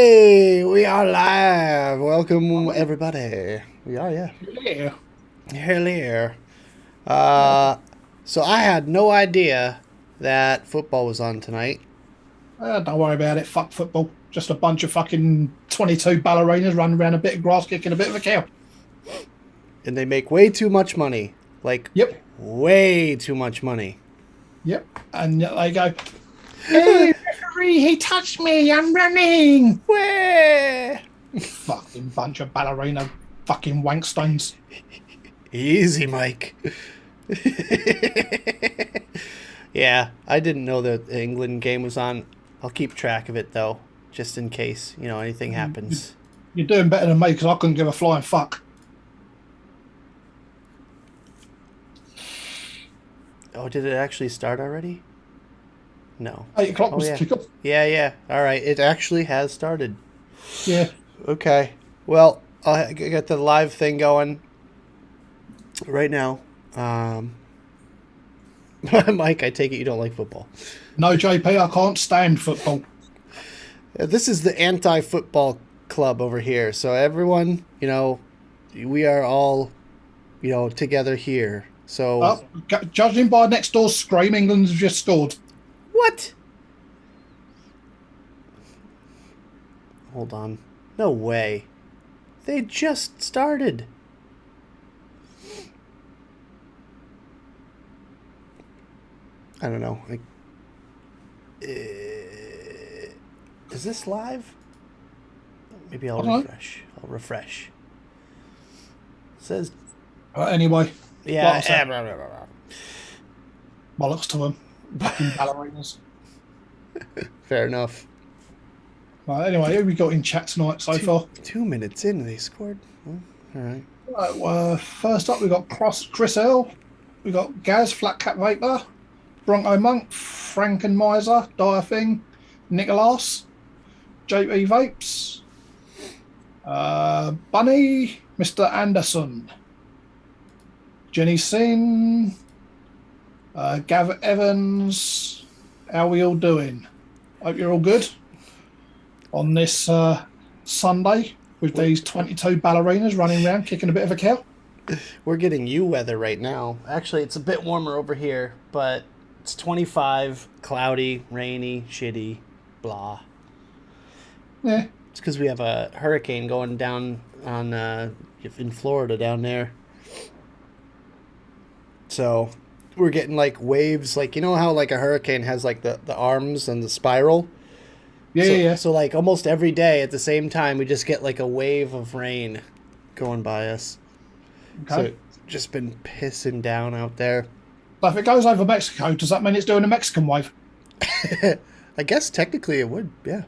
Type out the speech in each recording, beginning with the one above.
Hey, we are live. Welcome, everybody. We are, yeah. Yeah. Hello. So I had no idea that football was on tonight. Don't worry about it. Fuck football. Just a bunch of fucking 22 ballerinas running around a bit of grass kicking a bit of a cow. And they make way too much money. Like, Yep. way too much money. Yep. And they go, hey, referee, he touched me. I'm running. Way. Fucking bunch of ballerina fucking wankstones. Easy, Mike. Yeah, I didn't know that the England game was on. I'll keep track of it, though, just in case, anything happens. You're doing better than me because I couldn't give a flying fuck. Oh, did it actually start already? No. 8 o'clock Oh, was yeah. the kickoff. Yeah. All right. It actually has started. Yeah. Okay. Well, I'll get the live thing going right now. Mike, I take it you don't like football. No, JP, I can't stand football. This is the anti-football club over here. So everyone, we are all, together here. So Judging by next door's scream, England's just scored. What? Hold on. No way. They just started. I don't know. Is this live? Maybe I'll refresh. I'll refresh. It says. Anyway. Yeah. Bollocks to them. Fucking ballerinas. Fair enough. Right, anyway, who we got in chat tonight so far? 2 minutes in, they scored. Well, all right. First up, we got Chris Earl. We got Gaz, Flat Cat Vapor, Bronco Monk, Frankenmiser, Dire Thing, Nicholas, JP Vapes, Bunny, Mr. Anderson, Jenny Sin, Gav Evans. How we all doing? Hope you're all good on this Sunday with these 22 ballerinas running around kicking a bit of a cow. We're getting you weather right now. Actually, it's a bit warmer over here, but it's 25, cloudy, rainy, shitty, blah. Yeah. It's because we have a hurricane going down on in Florida down there. So we're getting like waves, like how like a hurricane has like the arms and the spiral. Yeah. So like almost every day at the same time, we just get like a wave of rain going by us. Okay. So it's just been pissing down out there. But if it goes over Mexico, does that mean it's doing a Mexican wave? I guess technically it would, yeah.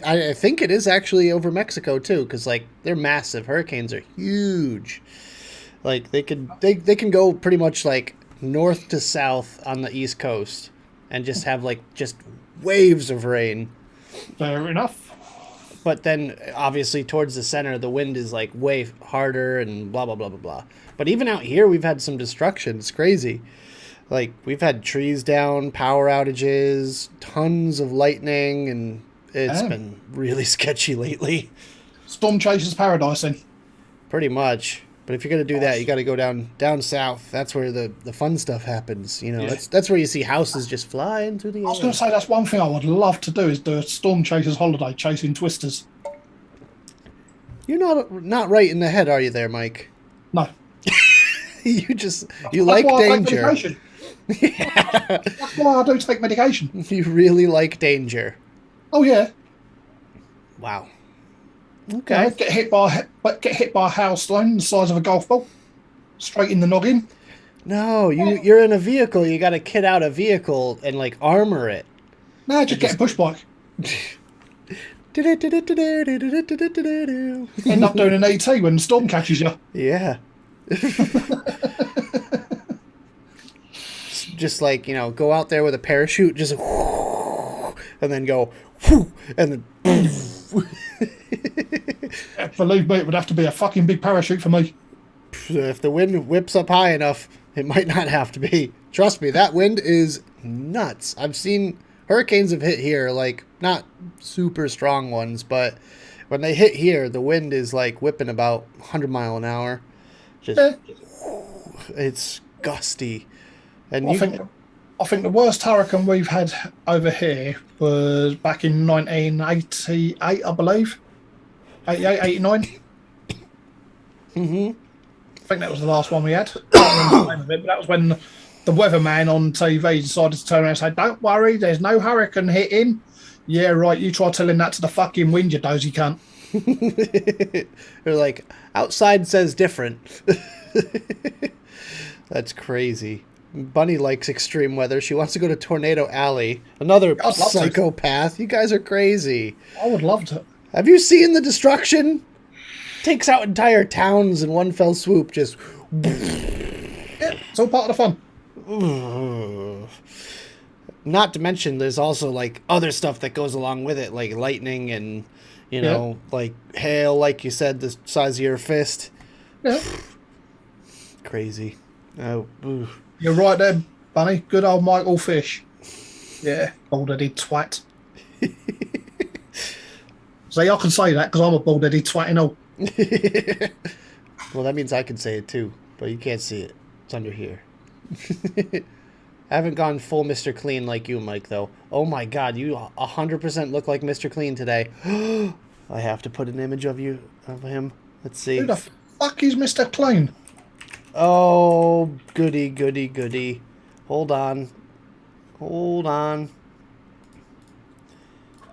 I think it is actually over Mexico too, because like they're massive. Hurricanes are huge. Like they can go pretty much like north to south on the East Coast and just have like just waves of rain. Fair enough. But then obviously towards the center the wind is like way harder and blah blah blah blah blah. But even out here we've had some destruction. It's crazy. Like we've had trees down, power outages, tons of lightning, and it's been really sketchy lately. Storm Chasers Paradise then. Pretty much. But if you're gonna do that, you got to go down south. That's where the fun stuff happens. That's where you see houses just flying through the air. I was going to say that's one thing I would love to do is do a Storm Chasers holiday chasing twisters. You're not right in the head, are you, there, Mike? No. you like danger. Yeah. That's why I do take medication. You really like danger. Oh yeah. Wow. Okay. Get hit by a hailstone the size of a golf ball, straight in the noggin. No, you're in a vehicle. You got to kit out a vehicle and like armor it. No, just get a push bike. End up doing an ET when the storm catches you. Yeah. Just like go out there with a parachute, just and then go, and then. Believe me, it would have to be a fucking big parachute for me. If the wind whips up high enough, it might not have to be. Trust me, that wind is nuts. I've seen hurricanes have hit here, like not super strong ones, but when they hit here, the wind is like whipping about 100 mile an hour. Just Yeah. it's gusty, and I think the worst hurricane we've had over here was back in 1988, I believe. 88, 89. Mm-hmm. I think that was the last one we had. Can't remember the name of it, but that was when the weatherman on TV decided to turn around and say, "Don't worry, there's no hurricane hitting." Yeah, right. You try telling that to the fucking wind, you dozy cunt. They're like, outside says different. That's crazy. Bunny likes extreme weather. She wants to go to Tornado Alley. Another I'd love to. psychopath. You guys are crazy. I would love to. Have you seen the destruction? Takes out entire towns in one fell swoop. Just. Yeah, it's all part of the fun. Not to mention, there's also like other stuff that goes along with it, like lightning and like hail, like you said, the size of your fist. Yeah. Crazy. Oh, You're right there, Bunny. Good old Michael Fish. Yeah, bald-headed twat. See, I can say that because I'm a bald-headed twat and all. Well, that means I can say it too, but you can't see it. It's under here. I haven't gone full Mr. Clean like you, Mike, though. Oh my god, you 100% look like Mr. Clean today. I have to put an image of him. Let's see. Who the fuck is Mr. Clean? Oh, goody, goody, goody. Hold on. Hold on.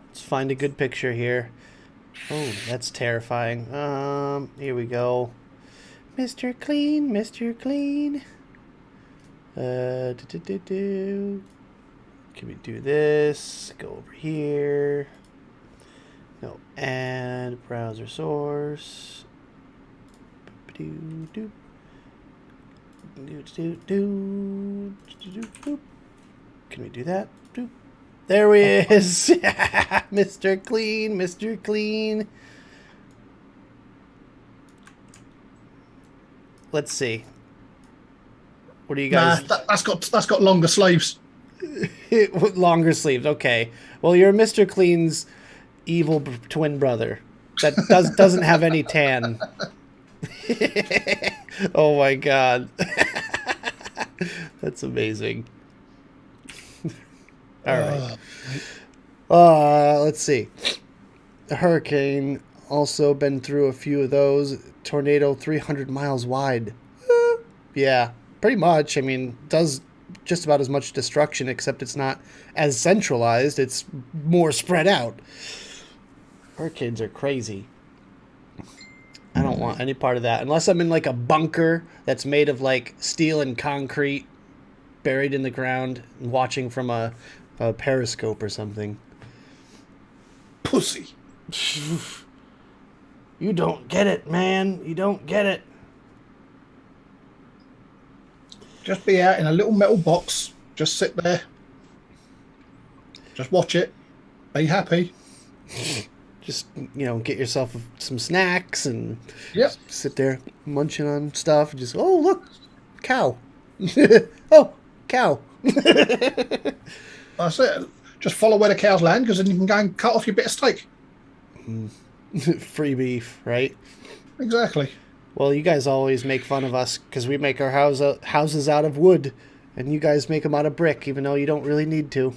Let's find a good picture here. Oh, that's terrifying. Here we go. Mr. Clean, Mr. Clean. Can we do this? Go over here. No, add browser source. Can we do that? There he is. Mr. Clean, Mr. Clean. Let's see. What do you guys? Nah, that's got longer sleeves. Longer sleeves. Okay. Well, you're Mr. Clean's evil twin brother that doesn't have any tan. Oh my god. That's amazing. All right. Let's see. The hurricane also been through a few of those. Tornado 300 miles wide. Yeah, pretty much. I mean, does just about as much destruction, except it's not as centralized. It's more spread out. Hurricanes are crazy. I don't want any part of that. Unless I'm in like a bunker that's made of like steel and concrete buried in the ground and watching from a periscope or something. Pussy. You don't get it, man. You don't get it. Just be out in a little metal box. Just sit there. Just watch it. Be happy. Just, get yourself some snacks and Yep. sit there munching on stuff. And just, oh, look, cow. Oh, cow. That's it. Just follow where the cows land, because then you can go and cut off your bit of steak. Free beef, right? Exactly. Well, you guys always make fun of us because we make our houses out of wood, and you guys make them out of brick, even though you don't really need to.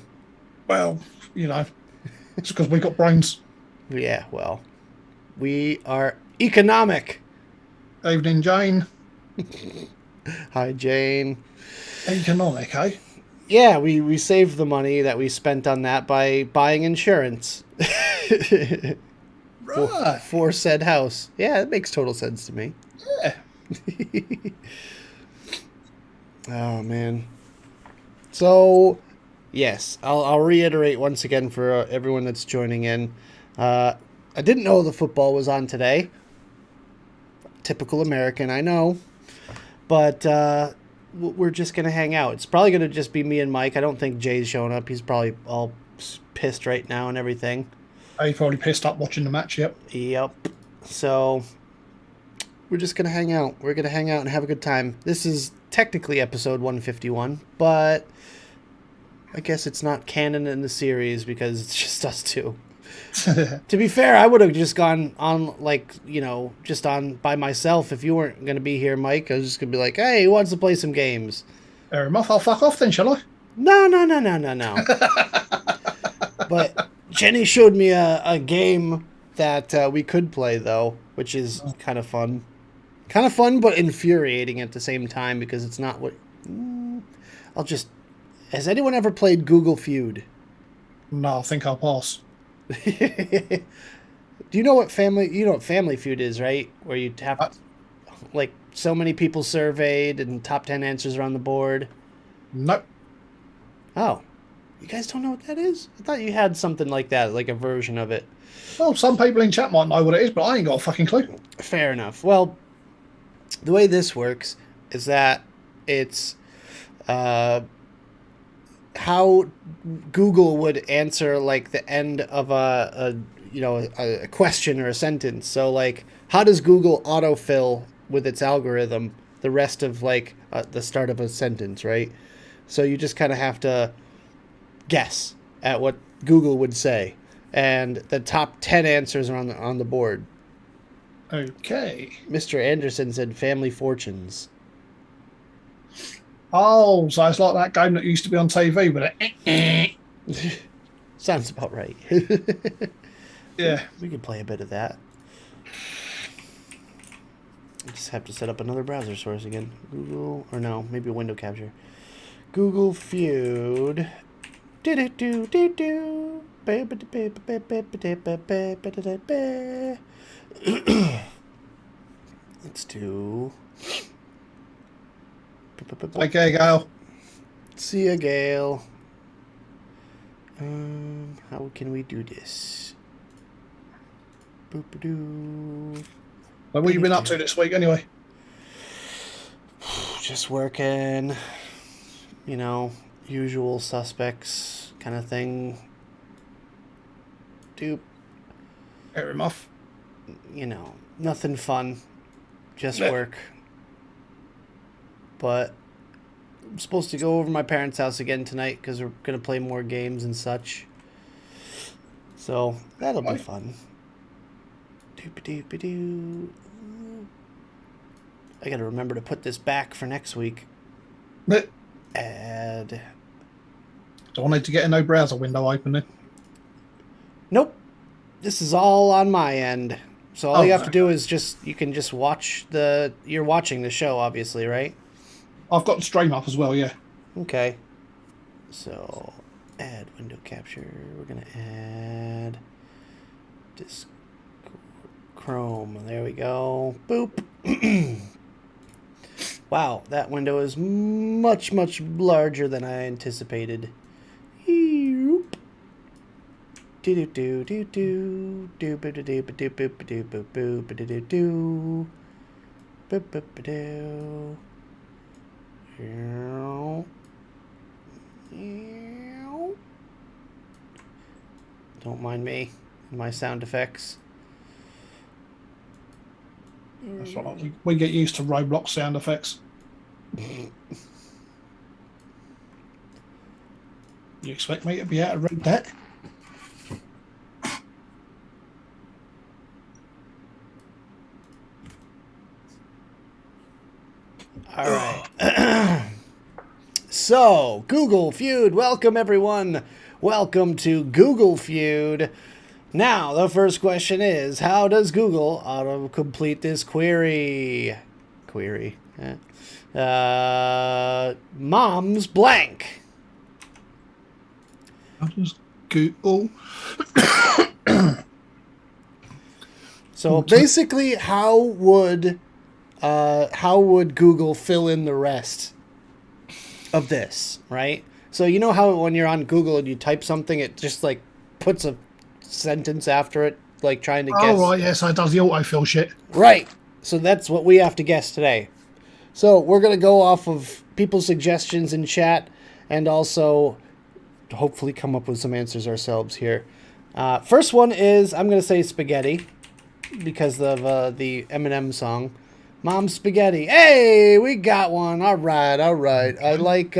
Well, it's because we got brains. Yeah, well, we are economic. Evening, Jane. Hi, Jane. Economic, eh? Yeah, we saved the money that we spent on that by buying insurance. Right. For said house. Yeah, it makes total sense to me. Yeah. Oh, man. So, yes, I'll reiterate once again for everyone that's joining in. I didn't know the football was on today. Typical American, I know. But we're just going to hang out. It's probably going to just be me and Mike. I don't think Jay's showing up. He's probably all pissed right now and everything. He's probably pissed up watching the match, yep. Yep. So, we're just going to hang out. We're going to hang out and have a good time. This is technically episode 151, but I guess it's not canon in the series because it's just us two. To be fair, I would have just gone on, like, just on by myself if you weren't going to be here, Mike. I was just going to be like, hey, who wants to play some games? Fair enough. I'll fuck off then, shall I? No, no, no, no, no, no. But Jenny showed me a game that we could play, though, which is kind of fun. Kind of fun, but infuriating at the same time because it's not what... Has anyone ever played Google Feud? No, I think I'll pass. Do you know what Family Feud is, right? Where you have like so many people surveyed and top 10 answers are on the board. Nope. Oh, you guys don't know what that is? I thought you had something like that, like a version of it. Well, some people in chat might know what it is, but I ain't got a fucking clue. Fair enough. Well, the way this works is that it's how Google would answer like the end of a question or a sentence. So like, how does Google autofill with its algorithm the rest of like the start of a sentence, right? So you just kind of have to guess at what Google would say, and the top 10 answers are on the board. Okay. Mr. Anderson said Family Fortunes. Oh, so it's like that game that used to be on TV, but Sounds about right. yeah. We could play a bit of that. I just have to set up another browser source again. Google, or no, maybe a window capture. Google Feud. Do-do-do-do-do. Let's do... Okay, Gail. See ya, Gail. How can we do this? Boop-a-doo. Well, what have you been up to this week, anyway? Just working, usual suspects kind of thing. Dupe. Fair enough. Nothing fun. Just Yeah. work. But I'm supposed to go over to my parents' house again tonight because we're going to play more games and such. So that'll be fun. Doop-a-doop-a-doo. I got to remember to put this back for next week. But Add. do I need to get a no browser window open then? Nope. This is all on my end. So all you have to Okay. do is you can just watch you're watching the show, obviously, right? I've got the stream up as well, yeah. Okay. So, add window capture. We're going to add Discord Chrome. There we go. Boop. Wow, that window is much, much larger than I anticipated. Yoop. Do-do-do-do-do. Do-ba-da-do-ba-do-ba-do-ba-do-ba-do-ba-do. Ba-ba-ba-do. Don't mind me and my sound effects. That's right. We get used to Roblox sound effects. You expect me to be able to read that? All right. So, Google Feud. Welcome, everyone. Welcome to Google Feud. Now, the first question is, how does Google auto-complete this query? Mom's blank. I'll just Google. So, basically, how would Google fill in the rest of this, right? So you know how when you're on Google and you type something, it just like puts a sentence after it, like trying to guess. Oh, right, yes, I does the autofill shit. Right. So that's what we have to guess today. So we're going to go off of people's suggestions in chat and also hopefully come up with some answers ourselves here. First one is, I'm going to say spaghetti because of the Eminem song. Mom spaghetti. Hey, we got one. All right. I like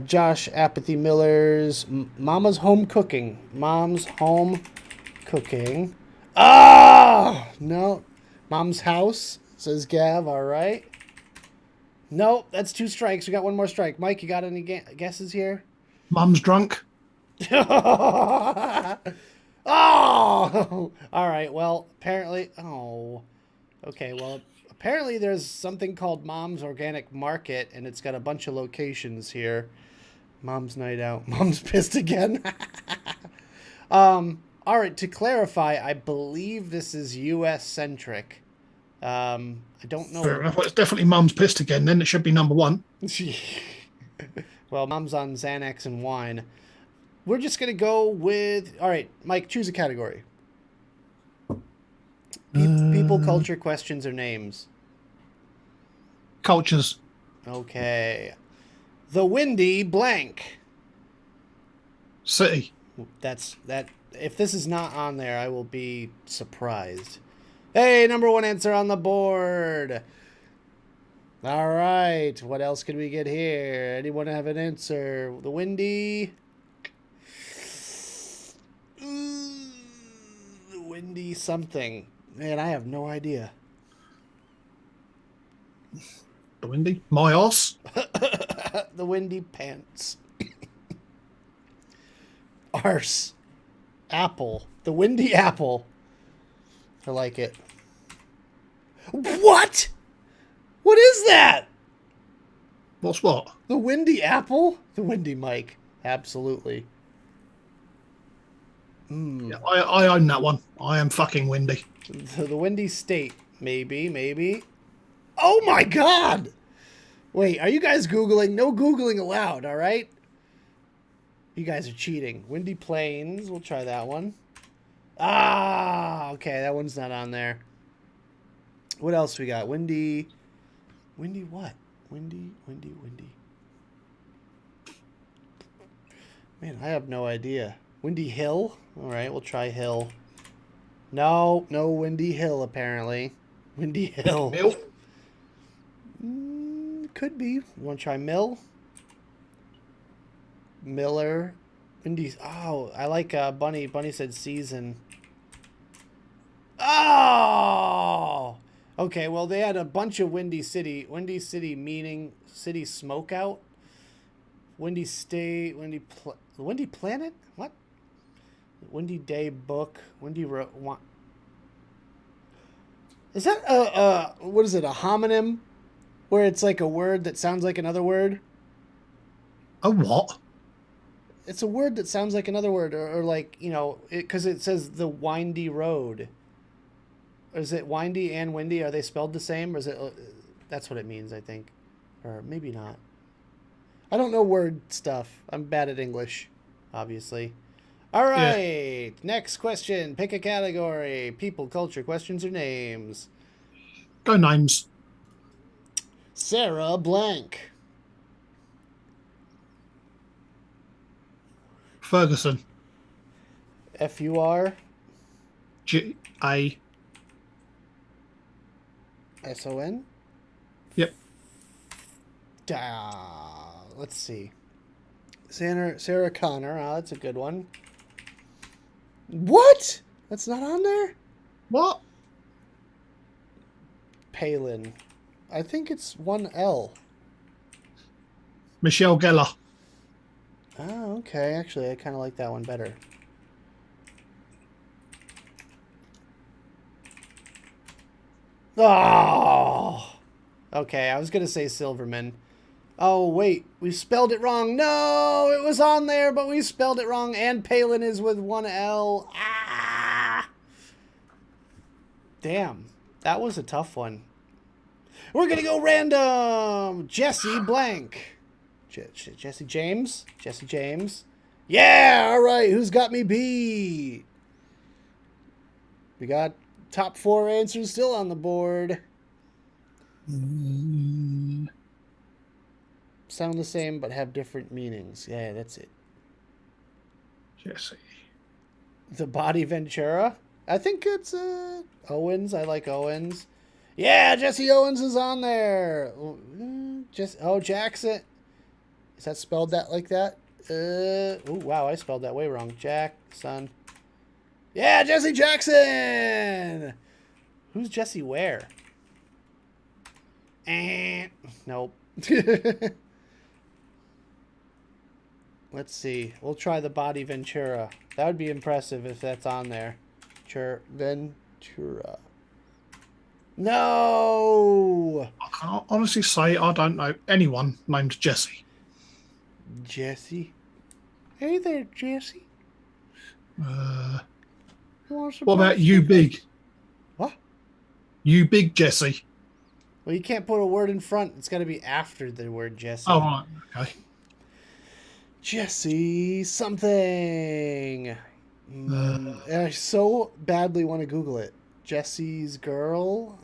Josh Apathy Miller's Mama's Home Cooking. Mom's Home Cooking. Ah, no. Mom's House, says Gav. All right. Nope, that's 2 strikes. We got 1 more strike. Mike, you got any guesses here? Mum's drunk. Oh! All right. Well, apparently. Oh. Okay. Well, apparently there's something called Mom's Organic Market, and it's got a bunch of locations here. Mom's Night Out. Mom's pissed again. All right. To clarify, I believe this is U.S. centric. I don't know. Fair enough. Well, it's definitely Mum's pissed again. Then it should be number 1. Well, Mom's on Xanax and wine. We're just going to go with... All right, Mike, choose a category. People, culture, questions, or names. Cultures. Okay. The Windy Blank. City. That's that. If this is not on there, I will be surprised. Hey, number 1 answer on the board. All right. What else can we get here? Anyone have an answer? The Windy... Windy something. Man, I have no idea. The windy. My ass. The Windy Pants. Arse. Apple. The Windy Apple. I like it. What? What is that? What's what? The Windy Apple? The Windy Mike. Absolutely. Yeah, I own that one. I am fucking windy. The Windy State. Maybe. Oh my god! Wait, are you guys Googling? No Googling allowed, all right? You guys are cheating. Windy Plains. We'll try that one. Ah, okay. That one's not on there. What else we got? Windy what? Windy. Man, I have no idea. Windy Hill? All right, we'll try Hill. No Windy Hill, apparently. Windy Hill. Mill. Could be. You want to try Mill? Miller. Windy. Oh, I like Bunny. Bunny said season. Oh! Okay, well, they had a bunch of Windy City. Windy City meaning city smokeout. Windy State. Windy Planet? What? Windy Day book. Windy Is that what is it? A homonym, where it's like a word that sounds like another word? A what? It's a word that sounds like another word, or like, you know, because it says the windy road. Or is it windy and windy? Are they spelled the same, or is it? That's what it means, I think, or maybe not. I don't know word stuff. I'm bad at English, obviously. All right. Yeah. Next question. Pick a category. People, culture, questions, or names. Go names. Sarah Blank. Ferguson. F-U-R? G-A. S-O-N? Yep. Let's see. Sarah Connor. Oh, that's a good one. What? That's not on there? What? Palin. I think it's 1 L. Michelle Geller. Oh, okay. Actually, I kind of like that one better. Oh! Okay, I was going to say Silverman. Oh, wait. We spelled it wrong. No! It was on there, but we spelled it wrong. And Palin is with 1 L. Ah! Damn. That was a tough one. We're going to go random. Jesse Blank. Jesse James? Jesse James. Yeah! All right. Who's got me beat? We got top 4 answers still on the board. Sound the same, but have different meanings. Yeah, that's it. Jesse. The Body Ventura. I think it's Owens. I like Owens. Yeah, Jesse Owens is on there. Jackson. Is that spelled that like that? Oh, wow, I spelled that way wrong. Jackson. Yeah, Jesse Jackson! Who's Jesse Ware? Nope. Let's see. We'll try the body Ventura. That would be impressive if that's on there. Ventura. No! I can't honestly say I don't know anyone named Jesse. Jesse? Hey there, Jesse. What about you, big? What? You big Jesse? Well, you can't put a word in front. It's got to be after the word Jesse. Oh, right. Okay. Jesse something. I so badly want to Google it. Jesse's girl.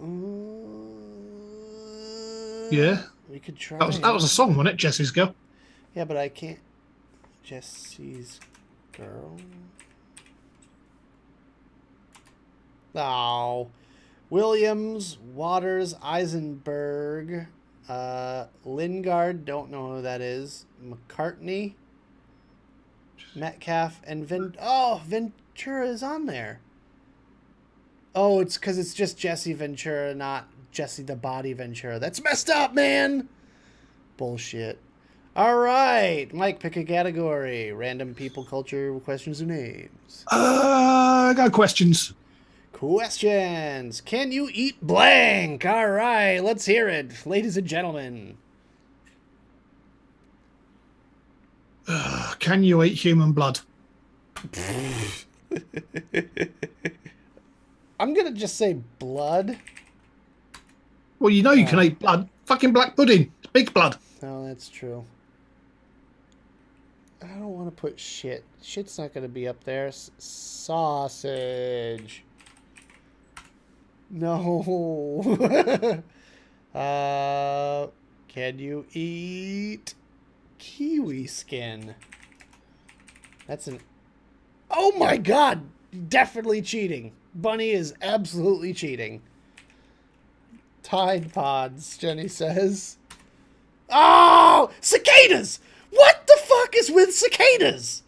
Yeah. We could try. That was a song, wasn't it? Jesse's Girl. Yeah, but I can't. Jesse's girl. Oh. Williams, Waters, Eisenberg, Lingard, don't know who that is. McCartney, Metcalf, and Ventura is on there. Oh, it's because it's just Jesse Ventura, not Jesse the Body Ventura. That's messed up, man. Bullshit. All right, Mike, pick a category. Random people, culture, questions, or names. Go questions. Questions. Can you eat blank? All right, let's hear it, ladies and gentlemen. Can you eat human blood? I'm going to just say blood. Well, you know you can eat blood. Fucking black pudding. It's big blood. No, that's true. I don't want to put shit. Shit's not going to be up there. Sausage. No. Can you eat kiwi skin? That's an... Oh my god! Definitely cheating. Bunny is absolutely cheating. Tide Pods, Jenny says. Oh! Cicadas! What the fuck is with cicadas?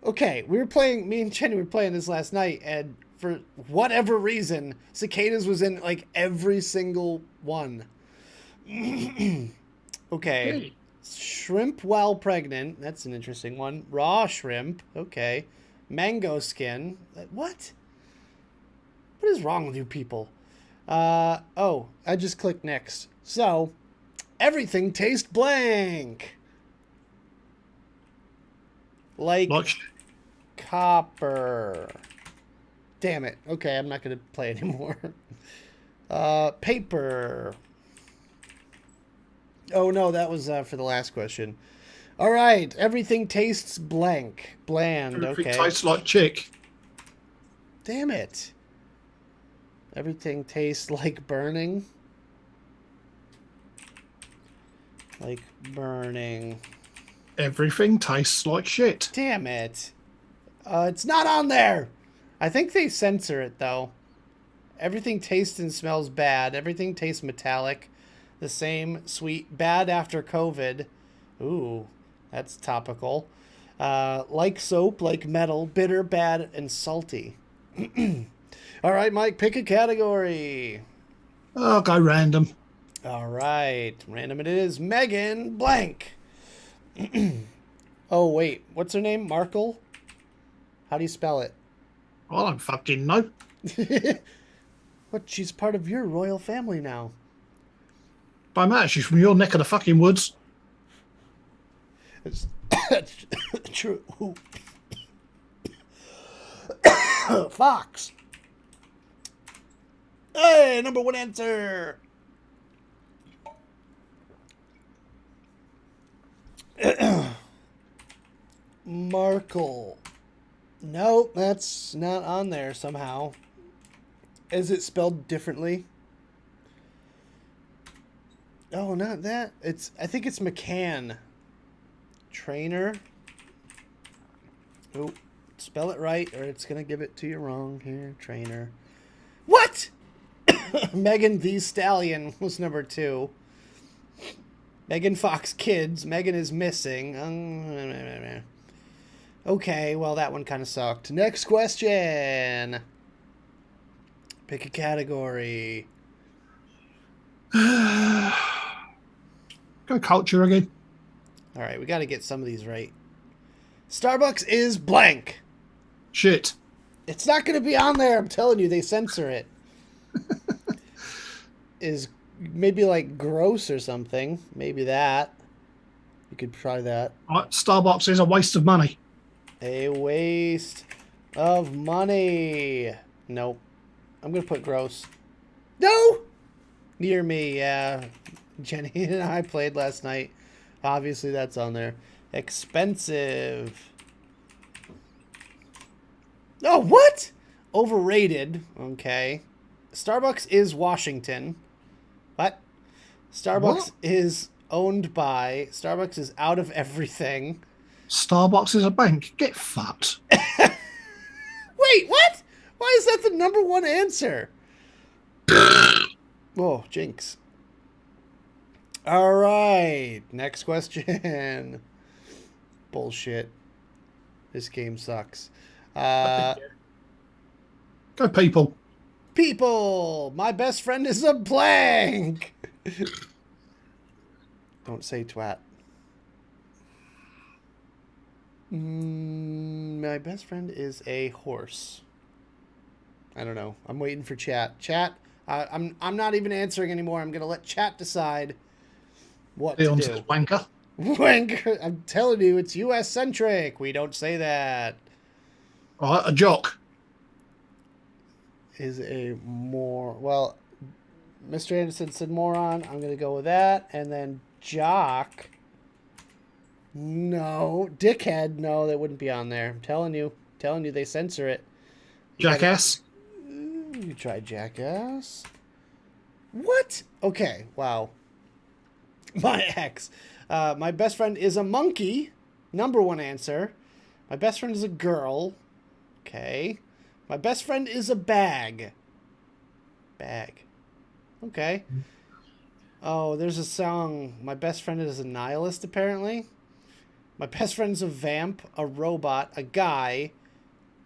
Okay, me and Jenny were playing this last night, and for whatever reason, cicadas was in, like, every single one. Okay. Shrimp while pregnant. That's an interesting one. Raw shrimp. Okay. Mango skin. What? What is wrong with you people? Oh, I just clicked next. So, everything tastes blank. Like copper. Damn it. Okay, I'm not going to play anymore. Paper. Oh, no, that was for the last question. All right. Everything tastes blank. Bland. Everything Okay. tastes like chick. Damn it. Everything tastes like burning. Like burning. Everything tastes like shit. Damn it. It's not on there. I think they censor it, though. Everything tastes and smells bad. Everything tastes metallic. The same sweet. Bad after COVID. Ooh, that's topical. Like soap, like metal. Bitter, bad, and salty. All right, Mike, pick a category. I'll go random. All right. Random it is. Megan blank. Oh, wait. What's her name? Markle? How do you spell it? I don't fucking know. What? She's part of your royal family now. By that, she's from your neck of the fucking woods. That's true. Fox. Hey, number one answer. Markle. Nope, that's not on there somehow. Is it spelled differently? Oh, not that. I think it's McCann. Trainer. Oh, spell it right or it's going to give it to you wrong here. Trainer. What? Megan the Stallion was number 2. Megan Fox kids. Megan is missing. Okay, well, that one kind of sucked. Next question. Pick a category. Go culture again. All right, we got to get some of these right. Starbucks is blank. Shit. It's not going to be on there. I'm telling you, they censor it. Is maybe like gross or something. Maybe that. You could try that. Starbucks is a waste of money. A waste of money. Nope. I'm going to put gross. No! Near me, yeah. Jenny and I played last night. Obviously, that's on there. Expensive. Oh, what? Overrated. Okay. Starbucks is Washington. What? Starbucks What? is owned by. Starbucks is out of everything. Starbucks is a bank. Get fucked. Wait, what? Why is that the number one answer? Whoa, jinx. All right, next question. Bullshit. This game sucks. Go people. People, my best friend is a blank. Don't say twat. My best friend is a horse. I don't know. I'm waiting for chat. Chat. I'm not even answering anymore. I'm gonna let chat decide what Leon to says do. wanker. Wanker. I'm telling you, it's U.S. centric. We don't say that. All right, a jock. Is a more well. Mr. Anderson said moron. I'm gonna go with that, and then jock. No, dickhead. No, that wouldn't be on there. I'm telling you, they censor it. Jackass. You tried jackass. What? Okay. Wow. My ex. My best friend is a monkey. Number one answer. My best friend is a girl. Okay. My best friend is a bag. Bag. Okay. Oh, there's a song. My best friend is a nihilist, apparently. My best friend's a vamp, a robot, a guy.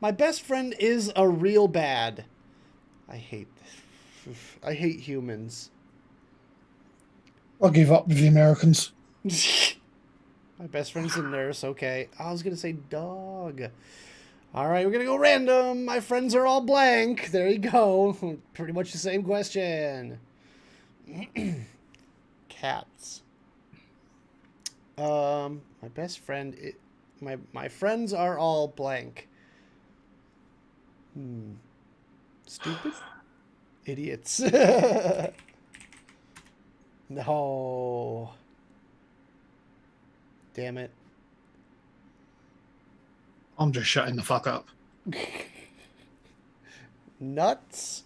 My best friend is a real bad. I hate humans. I'll give up with the Americans. My best friend's a nurse. Okay. I was going to say dog. All right, we're going to go random. My friends are all blank. There you go. Pretty much the same question. Cats. My best friend... My friends are all blank. Stupid? Idiots. No. Damn it. I'm just shutting the fuck up. Nuts?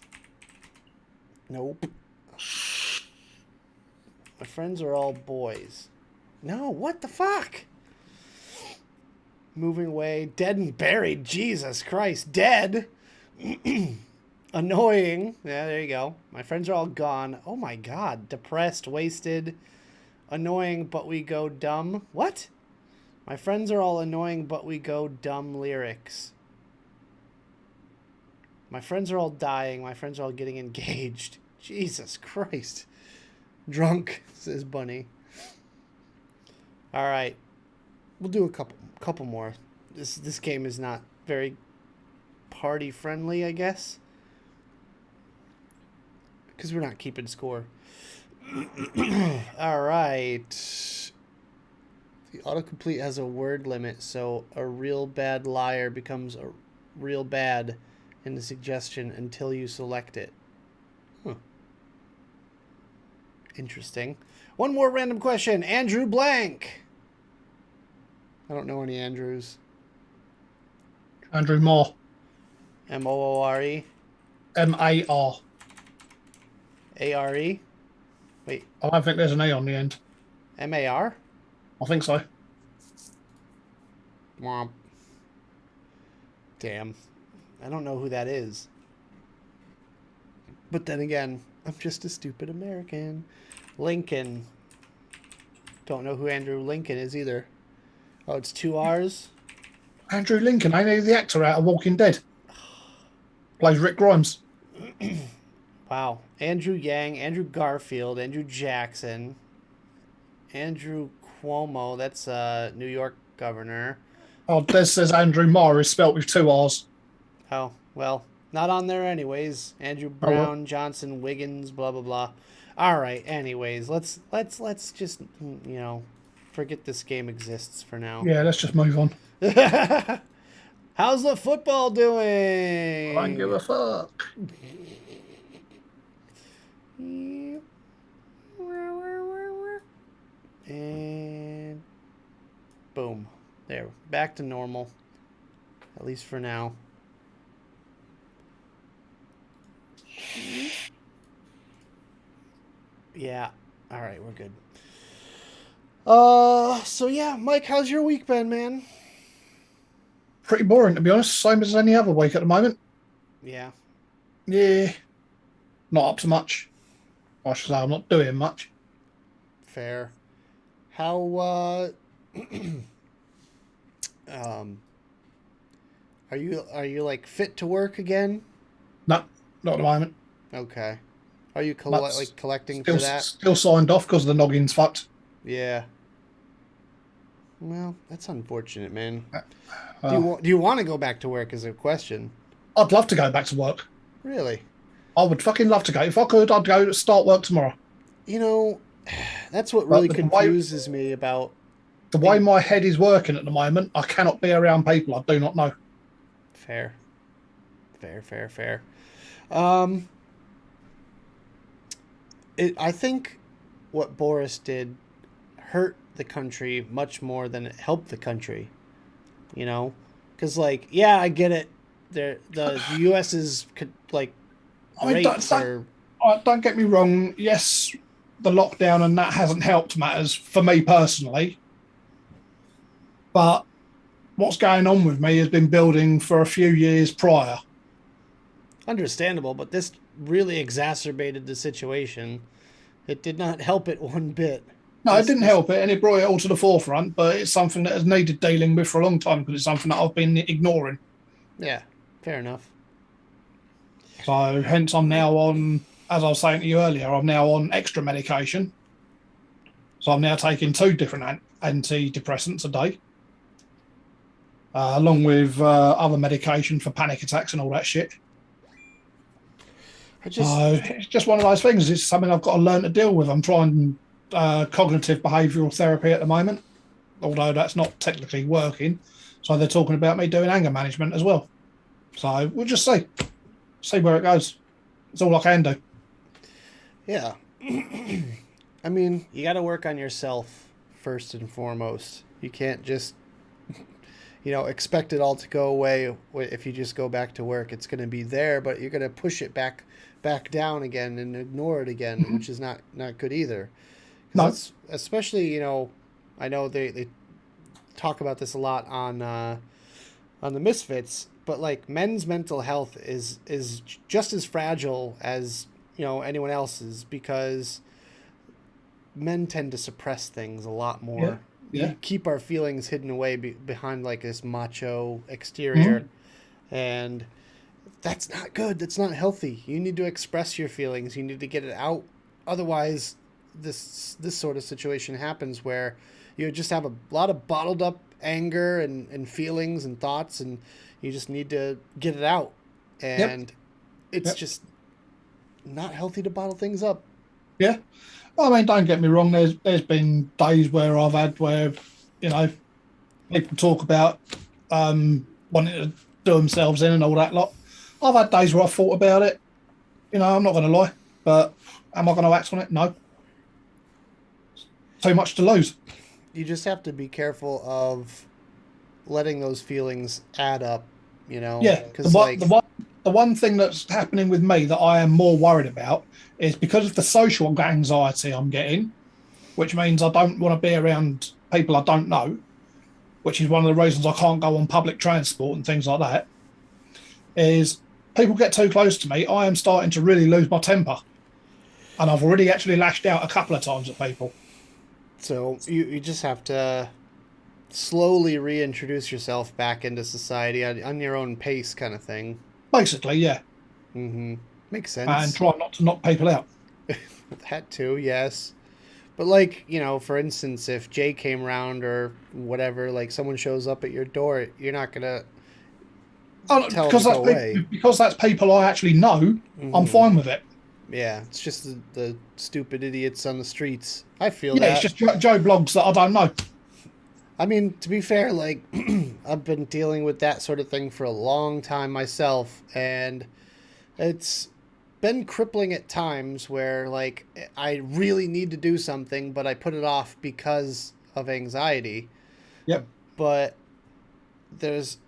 Nope. My friends are all boys. No, what the fuck? Moving away. Dead and buried. Jesus Christ. Dead? Annoying. Yeah, there you go. My friends are all gone. Oh my god. Depressed, wasted, annoying, but we go dumb. What? My friends are all annoying, but we go dumb lyrics. My friends are all dying. My friends are all getting engaged. Jesus Christ. Drunk, says Bunny. All right. We'll do a couple more. This game is not very party friendly, I guess. Because we're not keeping score. All right. The autocomplete has a word limit, so a real bad liar becomes a real bad in the suggestion until you select it. Huh. Interesting. One more random question. Andrew Blank. I don't know any Andrews. Andrew Moore. Moore. MAR. Are. Wait. I don't think there's an A on the end. MAR? I think so. Womp. Damn. I don't know who that is. But then again, I'm just a stupid American. Lincoln. Don't know who Andrew Lincoln is either. Oh, it's two R's. Andrew Lincoln, ain't he the actor out of Walking Dead? Plays Rick Grimes. Wow. Andrew Yang, Andrew Garfield, Andrew Jackson, Andrew Cuomo. That's New York governor. Oh, Des says Andrew Marr is spelt with two R's. Oh, well, not on there anyways. Andrew Oh, well. Brown, Johnson, Wiggins, blah blah blah. All right. Anyways, let's just forget this game exists for now. Yeah, let's just move on. How's the football doing? I don't give a fuck. And boom. There. Back to normal. At least for now. Yeah. All right, we're good. So yeah, Mike, how's your week been, man? Pretty boring, to be honest. Same as any other week at the moment. Yeah. Yeah. Not up to much. I should say I'm not doing much. Fair. How are you like fit to work again? No, not at the moment. Okay. Are you That's collecting still, for that? still signed off because the noggin's fucked. Yeah. Well, that's unfortunate, man. Uh, Do you want to go back to work is a question. I'd love to go back to work. Really? I would fucking love to go. If I could, I'd go start work tomorrow. You know, that's what But really the confuses me about The way my head is working at the moment, I cannot be around people I do not know. fair. Fair. I think what Boris did hurt the country much more than it helped the country. You know, because like, yeah, I get it. The U.S.'s like I mean, rates are don't get me wrong. Yes, the lockdown and that hasn't helped matters for me personally. But what's going on with me has been building for a few years prior. understandable, but this really exacerbated the situation. It did not help it one bit. No, it This- didn't this- help it, and it brought it all to the forefront. But it's something that has needed dealing with for a long time because it's something that I've been ignoring. Yeah, fair enough. So hence I'm now on, as I was saying to you earlier, I'm now on extra medication. So I'm now taking 2 different antidepressants a day, along with other medication for panic attacks and all that shit. I just So it's just one of those things. It's something I've got to learn to deal with. I'm trying cognitive behavioural therapy at the moment, although that's not technically working. So they're talking about me doing anger management as well. So we'll just see where it goes. It's all I can do. yeah. I mean, you got to work on yourself first and foremost. You can't just expect it all to go away if you just go back to work. It's going to be there, but you're going to push it back down again and ignore it again, which is not good either. 'Cause No. that's, especially, I know they talk about this a lot on the Misfits, but like men's mental health is just as fragile as anyone else's, because men tend to suppress things a lot more. Yeah. We keep our feelings hidden away behind like this macho exterior, and that's not good. That's not healthy. You need to express your feelings. You need to get it out. Otherwise, this sort of situation happens where you just have a lot of bottled up anger and feelings and thoughts, and you just need to get it out. And it's just not healthy to bottle things up. Yeah. Well, I mean, don't get me wrong. There's been days where I've had where, people talk about wanting to do themselves in and all that lot. I've had days where I've thought about it. I'm not going to lie, but am I going to act on it? No. Too much to lose. You just have to be careful of letting those feelings add up, Yeah. because The one thing that's happening with me that I am more worried about is because of the social anxiety I'm getting, which means I don't want to be around people I don't know, which is one of the reasons I can't go on public transport and things like that, is people get too close to me, I am starting to really lose my temper. And I've already actually lashed out a couple of times at people. So you just have to slowly reintroduce yourself back into society on your own pace, kind of thing. Basically, yeah. Mm-hmm. Makes And sense. try not to knock people out. That too, yes. But like, for instance, if Jay came around or whatever, like someone shows up at your door, you're not gonna Oh, tell them to go away. because that's people I actually know. I'm Mm-hmm. fine with it. Yeah, it's just the stupid idiots on the streets. I feel Yeah, it's that. just Joe blogs that I don't know. I mean, to be fair, like I've been dealing with that sort of thing for a long time myself, and it's been crippling at times where like I really need to do something, but I put it off because of anxiety. Yep. But there's,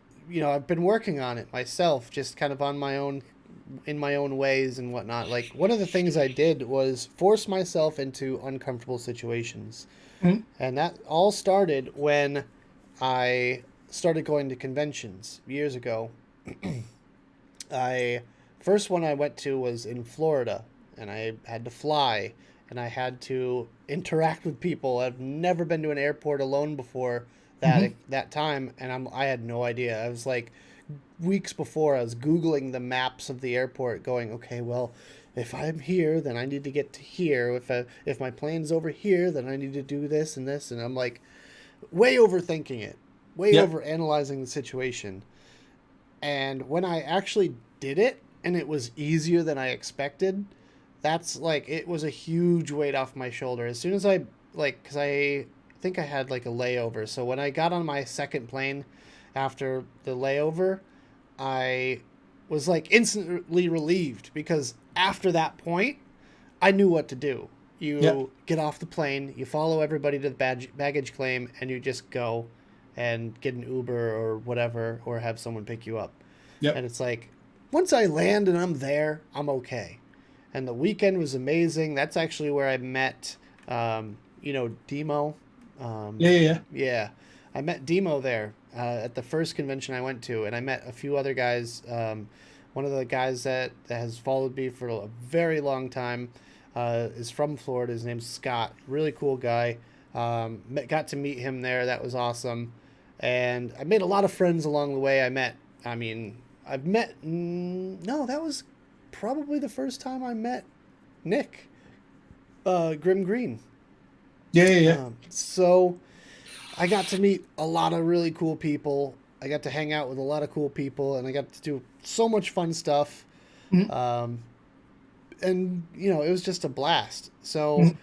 I've been working on it myself, just kind of on my own, in my own ways and whatnot. Like one of the things I did was force myself into uncomfortable situations. Mm. And that all started when I started going to conventions years ago. I First one I went to was in Florida, and I had to fly, and I had to interact with people. I've never been to an airport alone before Hmm. that time, and I had no idea. I was like weeks before I was googling the maps of the airport, going, okay, well, if I'm here, then I need to get to here. If my plane's over here, then I need to do this and this, and I'm like way overthinking it, way Yep. over analyzing the situation. And when I actually did it and it was easier than I expected, that's like it was a huge weight off my shoulder. As soon as cuz I think I had like a layover. So when I got on my second plane after the layover, I was like instantly relieved because after that point, I knew what to do. Yep. You get off the plane, you follow everybody to the baggage claim, and you just go and get an Uber or whatever, or have someone pick you up. Yep. And it's like, once I land and I'm there, I'm okay. And the weekend was amazing. That's actually where I met, Demo. Um, Yeah. Yeah. Yeah. yeah, I met Demo there at the first convention I went to, and I met a few other guys. One of the guys that has followed me for a very long time is from Florida. His name's Scott. Really cool guy. Got to meet him there. That was awesome. And I made a lot of friends along the way. I mean, I've met, no, that was probably the first time I met Nick, Grim Green. Yeah. Yeah. Yeah. So I got to meet a lot of really cool people. I got to hang out with a lot of cool people, and I got to do so much fun stuff. Mhm. Um, and it was just a blast. So Mhm.